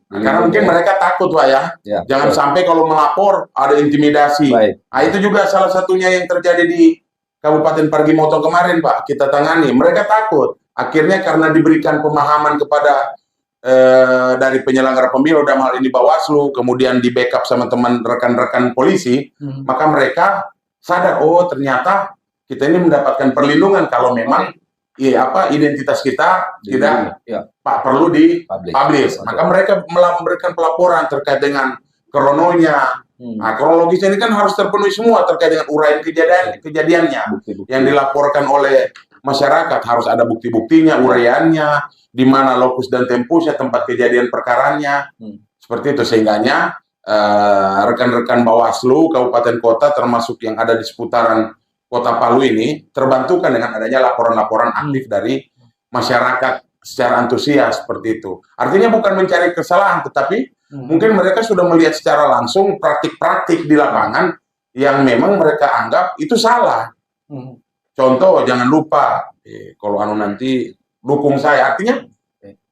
Karena mungkin mereka takut, Pak ya. Jangan sampai kalau melapor ada intimidasi. Nah, itu juga salah satunya yang terjadi di Kabupaten Parigi Motong kemarin, Pak. Kita tangani. Mereka takut. Akhirnya karena diberikan pemahaman kepada dari penyelenggara pemilu dalam hal ini Bawaslu, kemudian di backup sama teman rekan-rekan polisi, maka mereka sadar, oh ternyata kita ini mendapatkan perlindungan kalau memang identitas kita tidak perlu di-publish. Maka mereka memberikan pelaporan terkait dengan kronologinya. Nah, kronologisnya ini kan harus terpenuhi semua terkait dengan uraian kejadiannya yang dilaporkan oleh masyarakat, harus ada bukti-buktinya, uraiannya, di mana lokus dan tempusnya, tempat kejadian perkaranya, seperti itu. Sehingganya rekan-rekan Bawaslu, kabupaten kota, termasuk yang ada di seputaran Kota Palu ini, terbantukan dengan adanya laporan-laporan aktif dari masyarakat secara antusias, seperti itu. Artinya bukan mencari kesalahan, tetapi mungkin mereka sudah melihat secara langsung praktik-praktik di lapangan yang memang mereka anggap itu salah. Contoh, jangan lupa, kalau nanti dukung saya. Artinya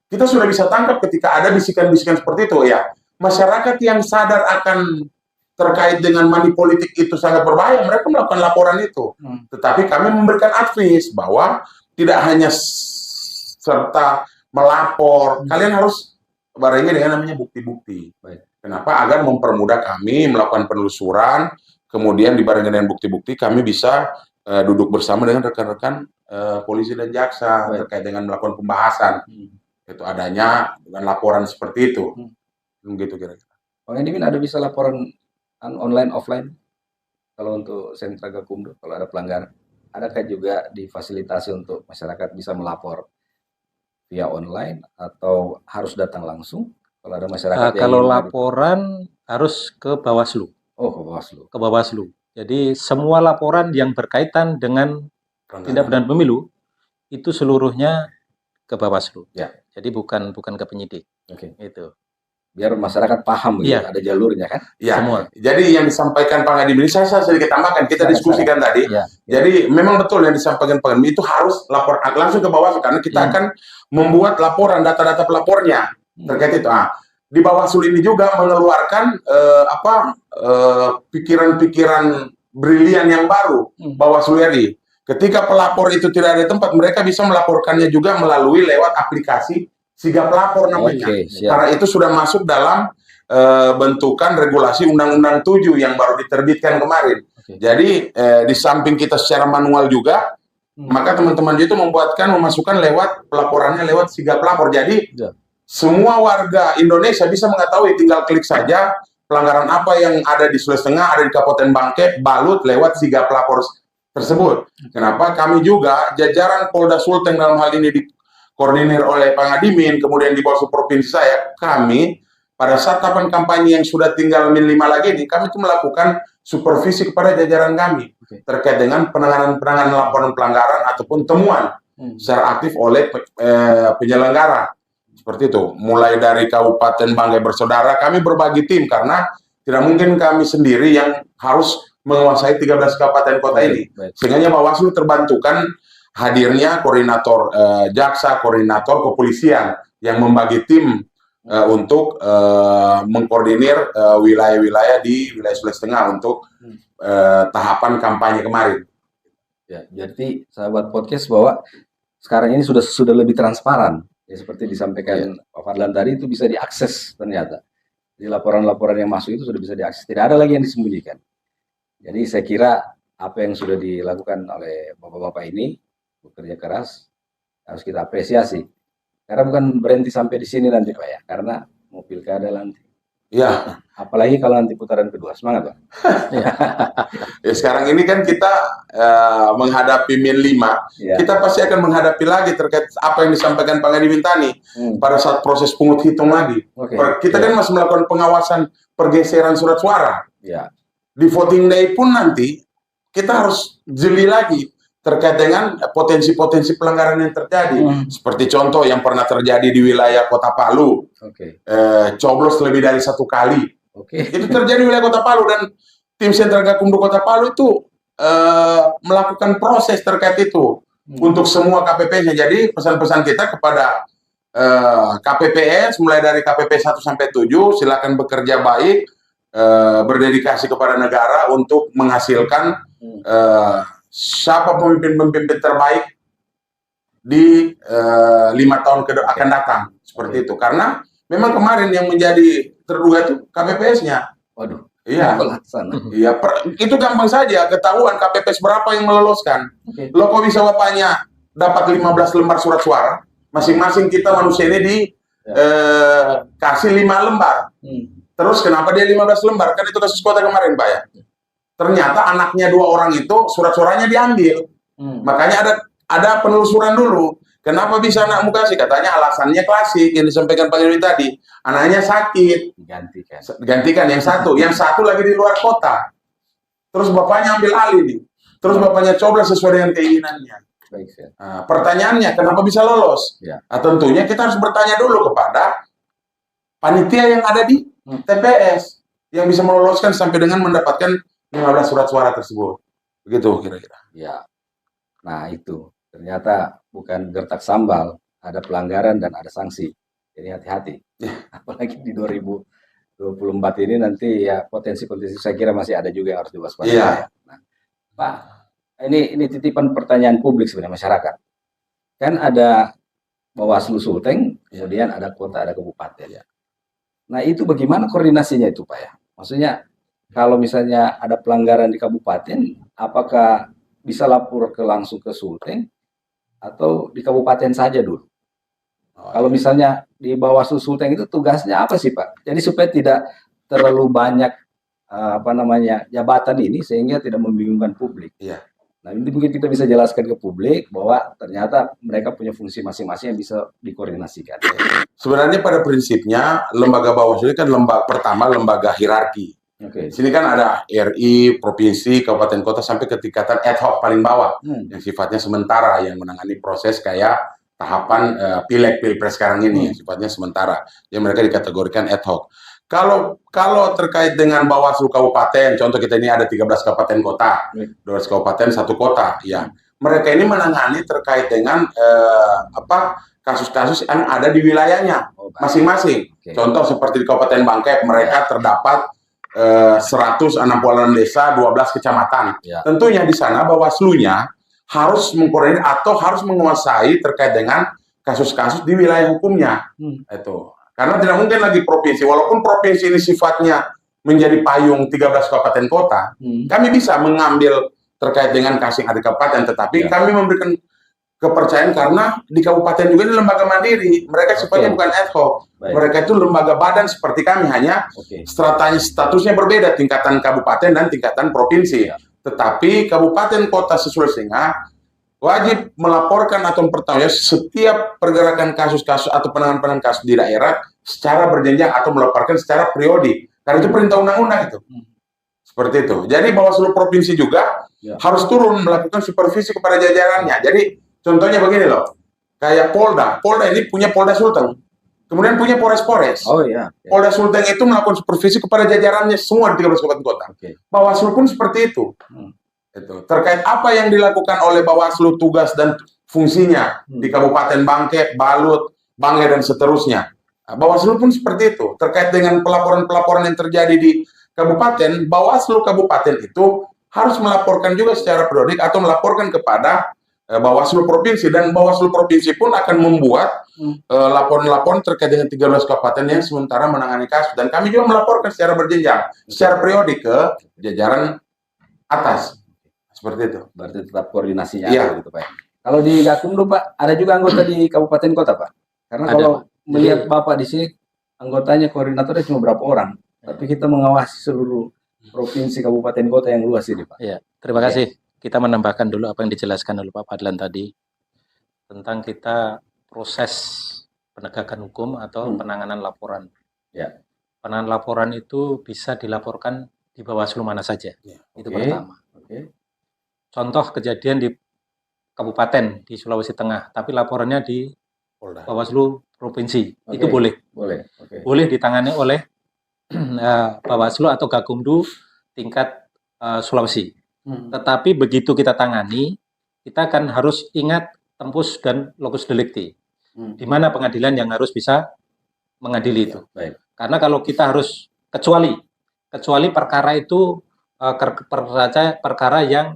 kita sudah bisa tangkap ketika ada bisikan-bisikan seperti itu. Ya, masyarakat yang sadar akan terkait dengan money politik itu sangat berbahaya, mereka melakukan laporan itu. Tetapi kami memberikan advice bahwa tidak hanya serta melapor, kalian harus barengi dengan namanya bukti-bukti. Kenapa? Agar mempermudah kami melakukan penelusuran, kemudian dibarengi dengan bukti-bukti, kami bisa duduk bersama dengan rekan-rekan polisi dan jaksa terkait dengan melakukan pembahasan. Itu adanya dengan laporan seperti itu. Begitu kira-kira. Bang Edimin, ada bisa laporan online offline kalau untuk Sentra Gakumdu kalau ada pelanggaran? Adakah juga difasilitasi untuk masyarakat bisa melapor via online atau harus datang langsung? Kalau ada masyarakat yang Kalau ingin laporan harus ke Bawaslu. Oh, ke Bawaslu. Ke Bawaslu. Jadi semua laporan yang berkaitan dengan tindak pidana pemilu itu seluruhnya ke Bawaslu. Ya. Jadi bukan ke penyidik. Oke. Itu. Biar masyarakat paham gitu, ada jalurnya kan? Ya. Semua. Jadi yang disampaikan Pak Ngadi ini saya sedikit tambahkan, kita diskusikan tadi. Ya. Jadi memang betul yang disampaikan Pak Ngadi itu harus lapor langsung ke Bawaslu karena kita akan membuat laporan data-data pelapornya terkait itu. Di Bawaslu ini juga mengeluarkan pikiran-pikiran brilian yang baru Bawaslu RI. Ketika pelapor itu tidak ada tempat, mereka bisa melaporkannya juga melalui lewat aplikasi Sigap Lapor namanya. Karena itu sudah masuk dalam bentukan regulasi Undang-Undang 7 yang baru diterbitkan kemarin. Jadi di samping kita secara manual juga, maka teman-teman itu memasukkan lewat pelaporannya lewat Sigap Lapor. Jadi semua warga Indonesia bisa mengetahui, tinggal klik saja pelanggaran apa yang ada di Sulawesi Tengah, ada di Kabupaten Bangke, balut lewat Sigap Lapor tersebut. Kenapa? Kami juga jajaran Polda Sulteng dalam hal ini koordinir oleh Pak Ngadimin, kemudian di bawah provinsi saya, kami pada saat tahapan kampanye yang sudah tinggal min 5 lagi ini, kami itu melakukan supervisi kepada jajaran kami terkait dengan penanganan laporan pelanggaran ataupun temuan secara aktif oleh penyelenggara. Seperti itu. Mulai dari Kabupaten Banggai Bersaudara, kami berbagi tim karena tidak mungkin kami sendiri yang harus menguasai 13 kabupaten kota ini. Sehingga Bawaslu terbantukan hadirnya koordinator jaksa, koordinator kepolisian yang membagi tim untuk mengkoordinir wilayah-wilayah di wilayah Sulawesi Tengah untuk tahapan kampanye kemarin. Ya, jadi sahabat podcast bahwa sekarang ini sudah lebih transparan, ya seperti disampaikan Pak Fadlan tadi, itu bisa diakses ternyata. Jadi laporan-laporan yang masuk itu sudah bisa diakses, tidak ada lagi yang disembunyikan. Jadi saya kira apa yang sudah dilakukan oleh bapak-bapak ini bekerja keras, harus kita apresiasi. Karena bukan berhenti sampai di sini nanti Pak ya, karena mau pilkada nanti. Ya. Apalagi kalau nanti putaran kedua, semangat Pak. Ya, sekarang ini kan kita menghadapi min 5, kita pasti akan menghadapi lagi terkait apa yang disampaikan Pak Ngadi Mintani pada saat proses pungut hitung lagi. Kita kan masih melakukan pengawasan pergeseran surat suara. Di voting day pun nanti kita harus jeli lagi terkait dengan potensi-potensi pelanggaran yang terjadi. Seperti contoh yang pernah terjadi di wilayah Kota Palu, coblos lebih dari 1 kali. Itu terjadi di wilayah Kota Palu dan tim Sentra Gakumdu Kota Palu itu melakukan proses terkait itu untuk semua KPPS-nya. Jadi pesan-pesan kita kepada KPPS mulai dari KPP 1 sampai 7 silakan bekerja baik, berdedikasi kepada negara untuk menghasilkan siapa pemimpin-pemimpin terbaik di 5 tahun akan datang, seperti itu. Karena memang kemarin yang menjadi terduga itu KPPS-nya. Waduh. Iya. Iya. Itu gampang saja ketahuan KPPS berapa yang meloloskan. Lo kok bisa bapaknya dapat 15 lembar surat suara, masing-masing kita manusia ini kasih 5 lembar. Terus kenapa dia 15 lembar? Kan itu kasus kota kemarin, Pak ya. Ternyata anaknya 2 orang itu surat suaranya diambil. Makanya ada penelusuran dulu. Kenapa bisa anakmu kasih? Katanya alasannya klasik yang disampaikan Pak Yuri tadi. Anaknya sakit. Gantikan yang satu. Yang satu lagi di luar kota. Terus bapaknya ambil alih nih. Terus bapaknya coblos sesuai dengan keinginannya. Nah, pertanyaannya kenapa bisa lolos? Tentunya kita harus bertanya dulu kepada panitia yang ada di TPS yang bisa meloloskan sampai dengan mendapatkan 15 surat suara tersebut. Begitu kira-kira. Ya. Nah, itu. Ternyata bukan gertak sambal, ada pelanggaran dan ada sanksi. Jadi hati-hati. Apalagi di 2024 ini nanti ya potensi-potensi saya kira masih ada juga yang harus diwaspadai. Ya. Nah, Pak, ini titipan pertanyaan publik sebenarnya masyarakat. Kan ada Bawaslu Sulteng, kemudian ada kota, ada kabupaten. Nah, itu bagaimana koordinasinya itu, Pak ya? Maksudnya kalau misalnya ada pelanggaran di kabupaten, apakah bisa lapor langsung ke Sulteng atau di kabupaten saja dulu? Kalau misalnya di Bawaslu Sulteng itu tugasnya apa sih Pak? Jadi supaya tidak terlalu banyak jabatan ini sehingga tidak membingungkan publik. Nah, ini mungkin kita bisa jelaskan ke publik bahwa ternyata mereka punya fungsi masing-masing yang bisa dikoordinasikan. Sebenarnya pada prinsipnya lembaga Bawaslu ini kan lembaga hierarki. Di sini kan ada RI, provinsi, kabupaten kota sampai ke tingkatan ad hoc paling bawah yang sifatnya sementara, yang menangani proses kayak tahapan pileg pilpres sekarang ini yang sifatnya sementara, yang mereka dikategorikan ad hoc. Kalau terkait dengan Bawaslu kabupaten, contoh kita ini ada 13 kabupaten kota, 12 kabupaten, 1 kota, ya. Mereka ini menangani terkait dengan kasus-kasus yang ada di wilayahnya masing-masing. Contoh seperti di Kabupaten Bangkek, mereka terdapat 166 desa, 12 kecamatan. Tentunya di sana Bawaslu-nya harus mengkoordinir atau harus menguasai terkait dengan kasus-kasus di wilayah hukumnya. Itu. Karena tidak mungkin lagi provinsi, walaupun provinsi ini sifatnya menjadi payung 13 kabupaten kota, kami bisa mengambil terkait dengan kasus yang ada di kabupaten, tetapi kami memberikan kepercayaan karena di kabupaten juga ini lembaga mandiri, mereka sifatnya bukan ad hoc. Mereka itu lembaga badan seperti kami, hanya statusnya berbeda, tingkatan kabupaten dan tingkatan provinsi. Tetapi kabupaten kota sesulawesinya wajib melaporkan atau mempertanggungjawabkan setiap pergerakan kasus-kasus atau penanganan kasus di daerah secara berjenjang atau melaporkan secara periodik. Karena itu perintah undang-undang itu. Seperti itu. Jadi Bawaslu provinsi juga harus turun melakukan supervisi kepada jajarannya. Jadi contohnya begini loh, kayak Polda ini punya Polda Sulteng, kemudian punya Polres. Polda Sulteng itu melakukan supervisi kepada jajarannya semua di 13 kabupaten kota. Bawaslu pun seperti itu. Itu terkait apa yang dilakukan oleh Bawaslu, tugas dan fungsinya di Kabupaten Bangkek, Balut, Banggai dan seterusnya. Bawaslu pun seperti itu. Terkait dengan pelaporan-pelaporan yang terjadi di kabupaten, Bawaslu kabupaten itu harus melaporkan juga secara periodik atau melaporkan kepada Bawaslu provinsi, dan Bawaslu provinsi pun akan membuat laporan-laporan terkait dengan 13 kabupaten yang sementara menangani kasus, dan kami juga melaporkan secara berjenjang, secara periodik ke jajaran atas. Seperti itu. Berarti tetap koordinasinya gitu, Pak. Kalau di Gakumdu, Pak, ada juga anggota di kabupaten kota, Pak? Karena kalau melihat Bapak di sini, anggotanya, koordinatornya cuma berapa orang, tapi kita mengawasi seluruh provinsi, kabupaten kota yang luas ini, Pak. Iya, terima kasih. Kita menambahkan dulu apa yang dijelaskan oleh Pak Fadlan tadi tentang kita proses penegakan hukum atau penanganan laporan. Penanganan laporan itu bisa dilaporkan di Bawaslu mana saja. Itu pertama. Contoh kejadian di kabupaten di Sulawesi Tengah, tapi laporannya di Bawaslu provinsi, itu boleh. Boleh ditangani oleh Bawaslu atau Gakumdu tingkat Sulawesi. Tetapi begitu kita tangani, kita kan harus ingat tempus dan locus delicti. Di mana pengadilan yang harus bisa mengadili itu. Karena kalau kita harus kecuali perkara itu perkara yang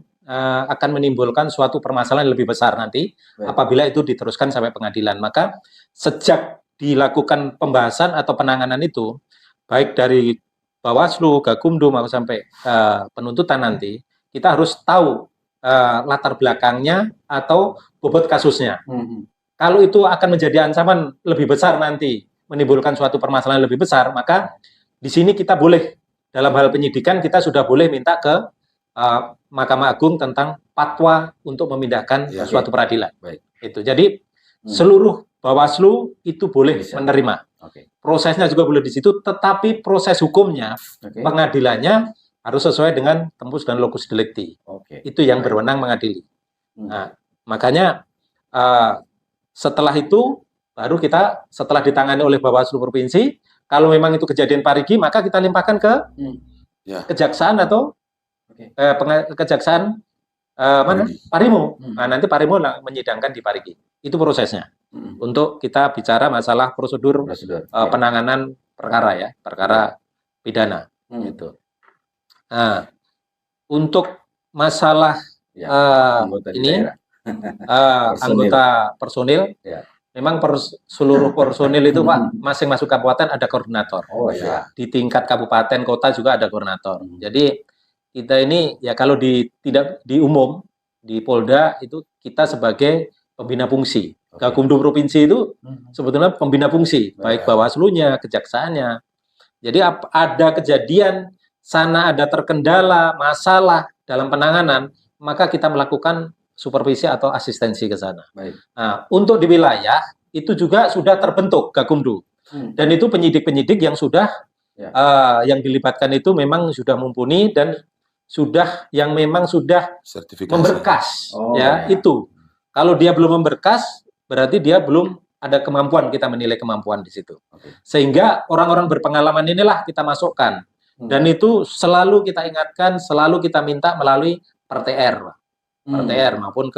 akan menimbulkan suatu permasalahan lebih besar nanti apabila itu diteruskan sampai pengadilan. Maka sejak dilakukan pembahasan atau penanganan itu, baik dari Bawaslu, Gakumdu maupun sampai penuntutan nanti, kita harus tahu latar belakangnya atau bobot kasusnya. Kalau itu akan menjadi ancaman lebih besar nanti, menimbulkan suatu permasalahan lebih besar, maka di sini kita boleh, dalam hal penyidikan kita sudah boleh minta ke Mahkamah Agung tentang fatwa untuk memindahkan suatu peradilan. Itu. Jadi seluruh Bawaslu itu boleh menerima. Prosesnya juga boleh di situ, tetapi proses hukumnya, pengadilannya harus sesuai dengan tempus dan locus delicti. Itu yang berwenang mengadili. Nah, makanya setelah itu baru kita, setelah ditangani oleh Bawaslu provinsi, kalau memang itu kejadian parigi, maka kita limpahkan ke kejaksaan atau kejaksaan mana? Parimo. Nah, nanti Parimo menyidangkan di Parigi. Itu prosesnya. Untuk kita bicara masalah prosedur penanganan perkara ya, perkara pidana. Gitu. Nah, untuk masalah ini anggota personil, memang seluruh personil itu Pak, masing-masing kabupaten ada koordinator. Di tingkat kabupaten kota juga ada koordinator. Jadi kita ini ya kalau tidak di umum di Polda itu kita sebagai pembina fungsi. Gakumdu provinsi itu sebetulnya pembina fungsi, baik Bawaslu-nya, kejaksaannya. Jadi ada kejadian sana ada terkendala masalah dalam penanganan, maka kita melakukan supervisi atau asistensi ke sana. Baik. Nah, untuk di wilayah itu juga sudah terbentuk Gakumdu. Dan itu penyidik-penyidik yang sudah yang dilibatkan itu memang sudah mumpuni dan memang sudah memberkas. Itu. Kalau dia belum memberkas, berarti dia belum ada kemampuan, kita menilai kemampuan di situ. Sehingga orang-orang berpengalaman inilah kita masukkan. Dan itu selalu kita ingatkan, selalu kita minta melalui per-TR maupun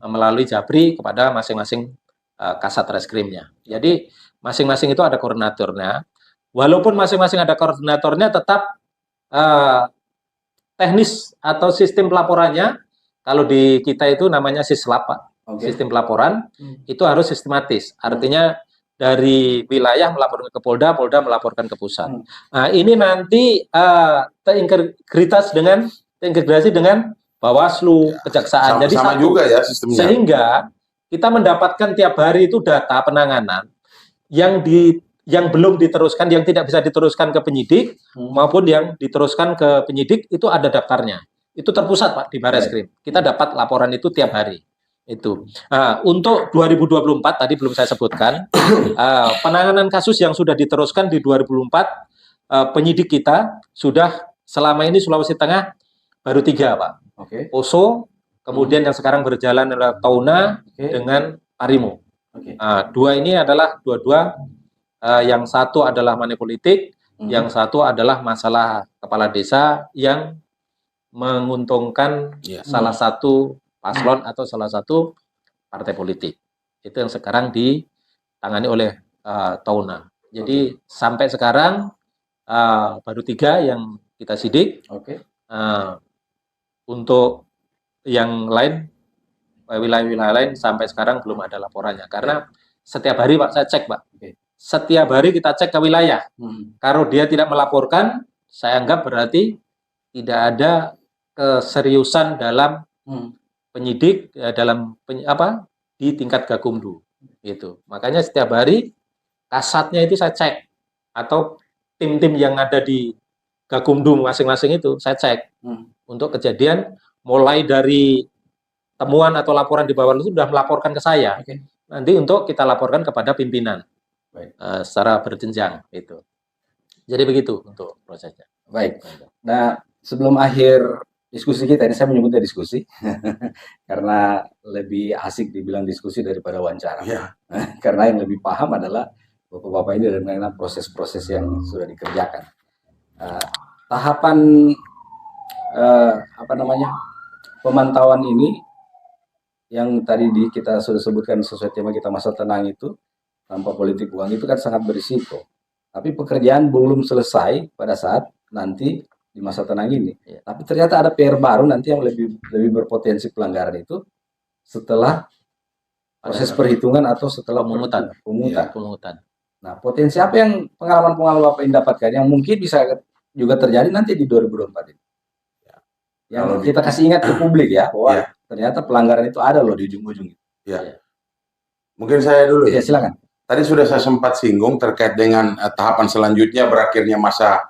melalui Japri kepada masing-masing Kasat Reskrimnya. Jadi masing-masing itu ada koordinatornya. Walaupun masing-masing ada koordinatornya, tetap teknis atau sistem pelaporannya, kalau di kita itu namanya sislap, Pak. Sistem pelaporan itu harus sistematis. Artinya dari wilayah melaporkan ke Polda, Polda melaporkan ke pusat. Nah, ini nanti terintegrasi dengan Bawaslu, Kejaksaan. Jadi sama juga ya sistemnya. Sehingga kita mendapatkan tiap hari itu data penanganan yang belum diteruskan, yang tidak bisa diteruskan ke penyidik maupun yang diteruskan ke penyidik itu ada daftarnya. Itu terpusat, Pak, di Bareskrim. Kita dapat laporan itu tiap hari. Itu. Untuk 2024 tadi belum saya sebutkan, penanganan kasus yang sudah diteruskan di 2024 penyidik kita sudah selama ini Sulawesi Tengah baru 3, Pak. Poso, kemudian yang sekarang berjalan adalah Tauna dengan Parimo. 2 ini adalah dua-dua, yang satu adalah money politik, yang satu adalah masalah kepala desa yang menguntungkan salah satu paslon atau salah satu partai politik. Itu yang sekarang ditangani oleh Tauna. Jadi sampai sekarang baru 3 yang kita sidik. Untuk yang lain, wilayah-wilayah lain sampai sekarang belum ada laporannya. Karena setiap hari, Pak, saya cek, Pak. Setiap hari kita cek ke wilayah. Kalau dia tidak melaporkan, saya anggap berarti tidak ada keseriusan dalam penyidik di tingkat Gakumdu. Gitu. Makanya setiap hari kasatnya itu saya cek, atau tim-tim yang ada di Gakumdu masing-masing itu saya cek untuk kejadian mulai dari temuan atau laporan di bawah itu sudah melaporkan ke saya. Nanti untuk kita laporkan kepada pimpinan secara berjenjang itu. Jadi begitu untuk prosesnya. Baik. Nah, sebelum akhir diskusi kita ini, saya menyebutnya diskusi karena lebih asik dibilang diskusi daripada wawancara. Karena yang lebih paham adalah bapak-bapak ini mengenai proses-proses yang sudah dikerjakan. Tahapan pemantauan ini yang tadi kita sudah sebutkan sesuai tema kita masa tenang itu, tanpa politik uang itu kan sangat berisiko. Tapi pekerjaan belum selesai pada saat nanti di masa tenang ini. Tapi ternyata ada PR baru nanti yang lebih berpotensi pelanggaran itu setelah proses perhitungan atau setelah pemungutan. Nah, potensi apa yang pengalaman-pengalaman Bapak yang dapatkan yang mungkin bisa juga terjadi nanti di 2024 ini? Yang kita kasih ingat ke publik ya, bahwa ternyata pelanggaran itu ada loh di ujung-ujung. Mungkin saya dulu. Silakan. Tadi sudah saya sempat singgung terkait dengan tahapan selanjutnya berakhirnya masa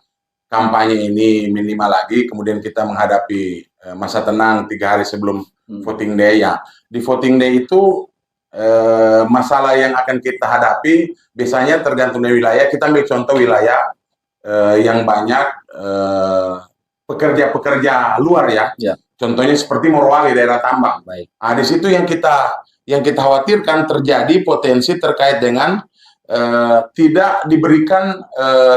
kampanye ini minimal lagi, kemudian kita menghadapi masa tenang 3 hari sebelum voting day ya. Di voting day itu masalah yang akan kita hadapi biasanya tergantung dari wilayah. Kita ambil contoh wilayah yang banyak pekerja-pekerja luar ya. Contohnya seperti Morowali, daerah tambang. Di situ yang kita khawatirkan terjadi potensi terkait dengan tidak diberikan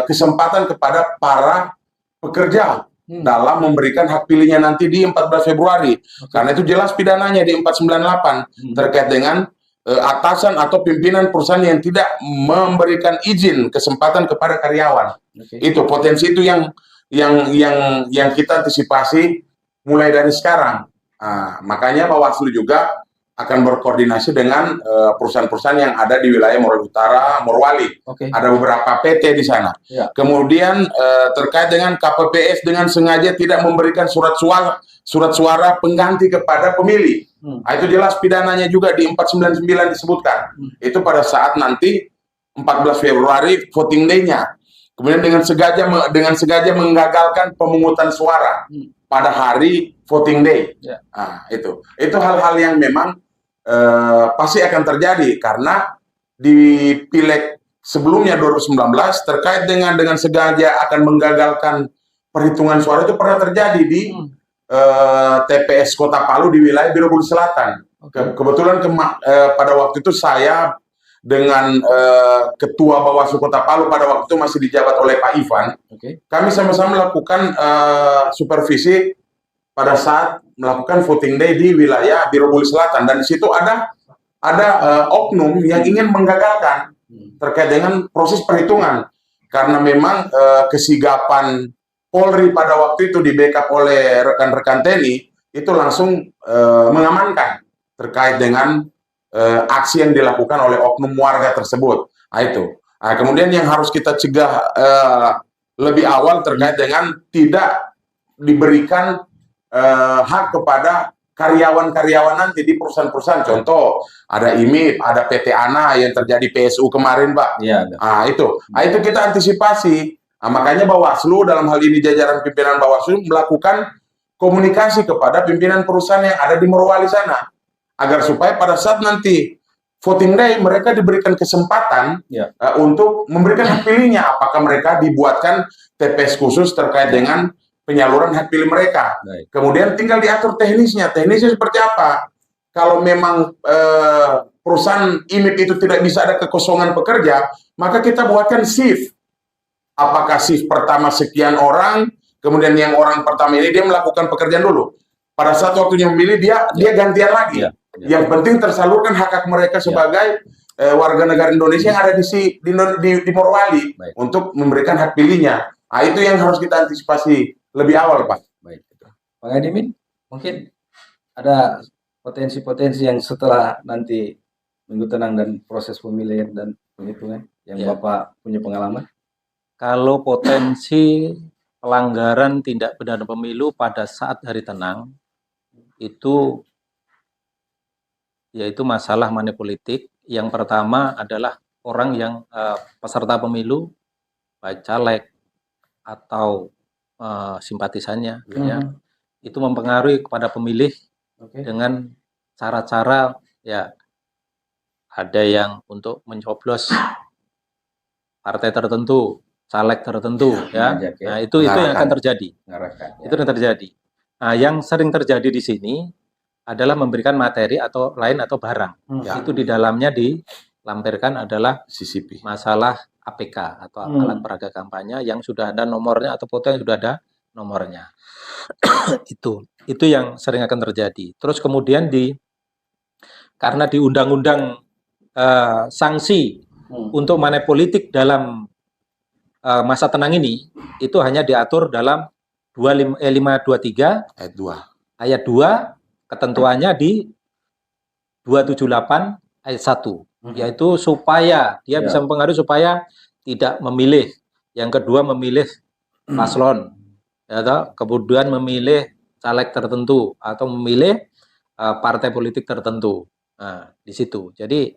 kesempatan kepada para pekerja dalam memberikan hak pilihnya nanti di 14 Februari. Karena itu jelas pidananya di 498 terkait dengan atasan atau pimpinan perusahaan yang tidak memberikan izin kesempatan kepada karyawan. Itu potensi itu yang kita antisipasi mulai dari sekarang. Makanya Bawaslu juga akan berkoordinasi dengan perusahaan-perusahaan yang ada di wilayah Morowali Utara, Morowali. Ada beberapa PT di sana. Kemudian terkait dengan KPPS dengan sengaja tidak memberikan surat suara pengganti kepada pemilih. Itu jelas pidananya juga di 499 disebutkan. Itu pada saat nanti 14 Februari voting day-nya. Kemudian dengan sengaja menggagalkan pemungutan suara pada hari voting day. Nah, itu hal-hal yang memang pasti akan terjadi karena di pileg sebelumnya 2019 terkait dengan sengaja akan menggagalkan perhitungan suara itu pernah terjadi di TPS Kota Palu di wilayah Birobulu Selatan. Kebetulan pada waktu itu saya dengan Ketua Bawaslu Kota Palu pada waktu itu masih dijabat oleh Pak Ivan. Kami sama-sama melakukan supervisi pada saat melakukan voting day di wilayah Birobulu Selatan, dan di situ ada oknum yang ingin menggagalkan terkait dengan proses perhitungan karena memang kesigapan Polri pada waktu itu di backup oleh rekan-rekan TNI itu langsung mengamankan terkait dengan aksi yang dilakukan oleh oknum warga tersebut. Nah, kemudian yang harus kita cegah lebih awal terkait dengan tidak diberikan hak kepada karyawan-karyawan nanti di perusahaan-perusahaan. Contoh, ada IMIP, ada PT ANA yang terjadi PSU kemarin, Pak. Itu kita antisipasi. Nah, makanya Bawaslu dalam hal ini jajaran pimpinan Bawaslu melakukan komunikasi kepada pimpinan perusahaan yang ada di Morowali sana agar supaya pada saat nanti voting day mereka diberikan kesempatan untuk memberikan hak pilihnya. Apakah mereka dibuatkan TPS khusus terkait dengan penyaluran hak pilih mereka. Kemudian tinggal diatur teknisnya. Teknisnya seperti apa? Kalau memang perusahaan IMIP itu tidak bisa ada kekosongan pekerja, maka kita buatkan shift. Apakah shift pertama sekian orang, kemudian yang orang pertama ini dia melakukan pekerjaan dulu. Pada saat waktunya memilih dia gantian lagi. Yang penting tersalurkan hak-hak mereka sebagai warga negara Indonesia yang ada di Morowali untuk memberikan hak pilihnya. Nah, itu yang harus kita antisipasi lebih awal, Pak. Pak Adimin, mungkin ada potensi-potensi yang setelah nanti Minggu Tenang dan proses pemilihan dan penghitungan yang Bapak punya pengalaman? Kalau potensi pelanggaran tindak pidana pemilu pada saat hari tenang itu yaitu masalah money politik. Yang pertama adalah orang yang peserta pemilu, baik caleg atau simpatisannya, itu mempengaruhi kepada pemilih dengan cara-cara ada yang untuk mencoblos partai tertentu, caleg tertentu, Nah, itu yang akan terjadi. Itu yang terjadi. Nah, yang sering terjadi di sini adalah memberikan materi atau barang. Itu di dalamnya dilampirkan adalah CCP. Masalah APK atau alat peraga kampanye yang sudah ada nomornya atau foto yang sudah ada nomornya. itu yang sering akan terjadi. Terus kemudian karena di undang-undang sanksi untuk money politik dalam masa tenang ini itu hanya diatur dalam 523 ayat 2, ketentuannya di 278 ayat 1, yaitu supaya dia bisa mempengaruhi supaya tidak memilih, yang kedua memilih paslon, kemudian memilih caleg tertentu atau memilih partai politik tertentu. Nah, di situ. Jadi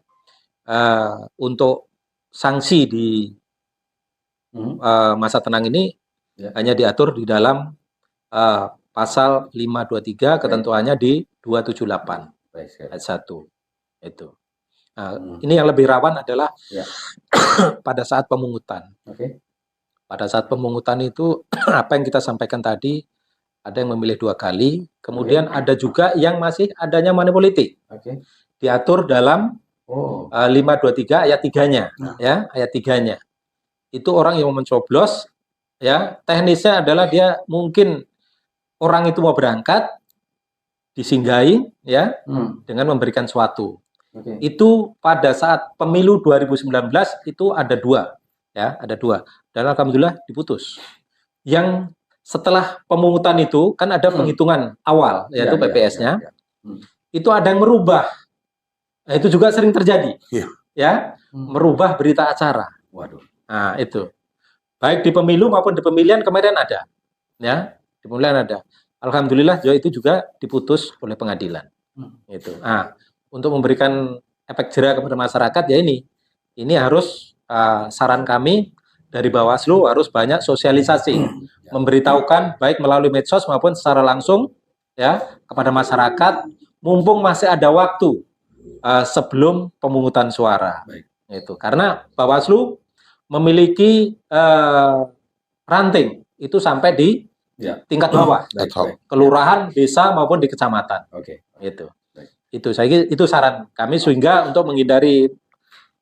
untuk sanksi di masa tenang ini hanya diatur di dalam pasal 523, ketentuannya di 278 ayat 1. Itu. Nah, ini yang lebih rawan adalah pada saat pemungutan. Pada saat pemungutan itu apa yang kita sampaikan tadi, ada yang memilih 2 kali, kemudian ada juga yang masih adanya money politik. Diatur dalam 523 ayat 3-nya, ayat 3-nya. Itu orang yang mau mencoblos, teknisnya adalah dia mungkin orang itu mau berangkat, disinggahi, dengan memberikan suatu. Itu pada saat pemilu 2019 itu ada 2, ada 2. Dan alhamdulillah diputus. Yang setelah pemungutan itu kan ada penghitungan awal, yaitu PPS-nya, itu ada yang merubah. Nah, itu juga sering terjadi, merubah berita acara. Nah, itu baik di pemilu maupun di pemilihan kemarin ada, di pemilihan ada. Alhamdulillah itu juga diputus oleh pengadilan. Itu. Nah, untuk memberikan efek jera kepada masyarakat ini harus saran kami dari Bawaslu harus banyak sosialisasi, memberitahukan baik melalui medsos maupun secara langsung ya kepada masyarakat, mumpung masih ada waktu sebelum pemungutan suara. Itu karena Bawaslu memiliki ranting itu sampai di tingkat bawah, kelurahan, desa maupun di kecamatan. Itu saya kira itu saran kami sehingga untuk menghindari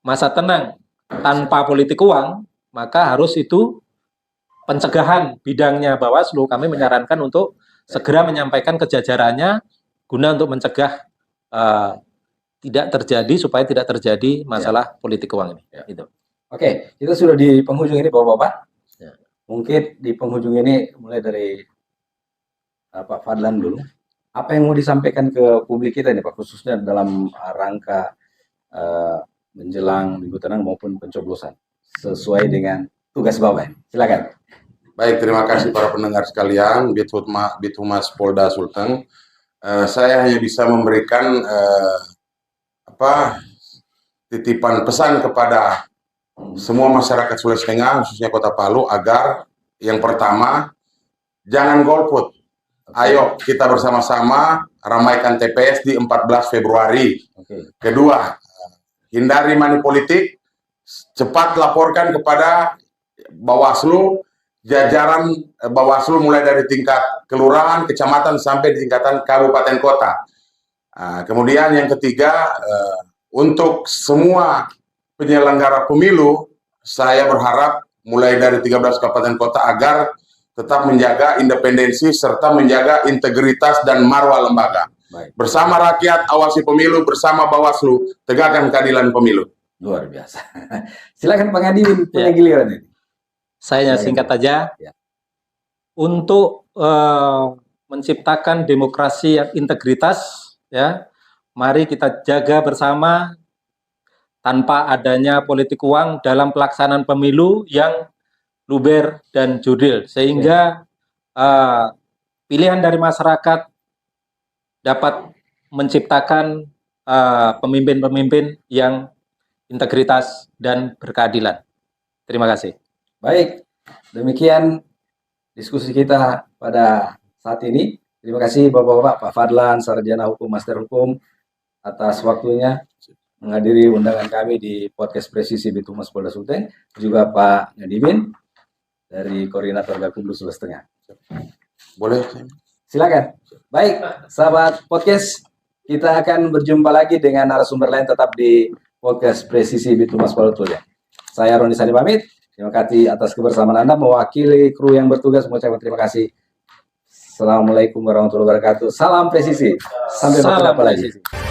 masa tenang tanpa politik uang, maka harus itu pencegahan bidangnya Bawaslu. Kami menyarankan untuk segera menyampaikan ke jajarannya guna untuk mencegah tidak terjadi supaya tidak terjadi masalah politik uang ini. Itu. Oke, kita sudah di penghujung ini Bapak-bapak. Mungkin di penghujung ini mulai dari Pak Fadlan dulu. Apa yang mau disampaikan ke publik kita ini Pak, khususnya dalam rangka menjelang Minggu Tenang maupun pencoblosan sesuai dengan tugas Bapak. Silakan. Baik, terima kasih para pendengar sekalian, Bithumas Polda Sulteng. Saya hanya bisa memberikan titipan pesan kepada semua masyarakat Sulawesi Tengah, khususnya Kota Palu, agar yang pertama jangan golput. Ayo kita bersama-sama ramaikan TPS di 14 Februari. Kedua, hindari money politik, cepat laporkan kepada Bawaslu, jajaran Bawaslu mulai dari tingkat kelurahan, kecamatan, sampai di tingkatan kabupaten kota. Kemudian yang ketiga, untuk semua penyelenggara pemilu, saya berharap mulai dari 13 kabupaten kota agar tetap menjaga independensi serta menjaga integritas dan marwah lembaga. Bersama rakyat, awasi pemilu, bersama Bawaslu, tegakkan keadilan pemilu. Luar biasa. Silakan Pak Ngadimin punya giliran ini. Saya singkat aja. Untuk menciptakan demokrasi yang integritas, ya, mari kita jaga bersama tanpa adanya politik uang dalam pelaksanaan pemilu yang luber dan jurdil, sehingga pilihan dari masyarakat dapat menciptakan pemimpin-pemimpin yang integritas dan berkeadilan. Terima kasih. Baik, demikian diskusi kita pada saat ini. Terima kasih Bapak-bapak, Pak Fadlan, Sarjana Hukum, Master Hukum, atas waktunya menghadiri undangan kami di podcast Presisi Bithumas Polda Sulteng, juga Pak Ngadimin dari Koordinator Gakumdu Sulawesi Tengah. Boleh? Silakan. Baik, sahabat podcast, kita akan berjumpa lagi dengan narasumber lain tetap di podcast Presisi Bithumas Polda Sulteng. Saya Roni Sandi pamit. Terima kasih atas kebersamaan Anda, mewakili kru yang bertugas mengucapkan terima kasih. Assalamualaikum warahmatullahi wabarakatuh. Salam presisi. Sampai berjumpa lagi.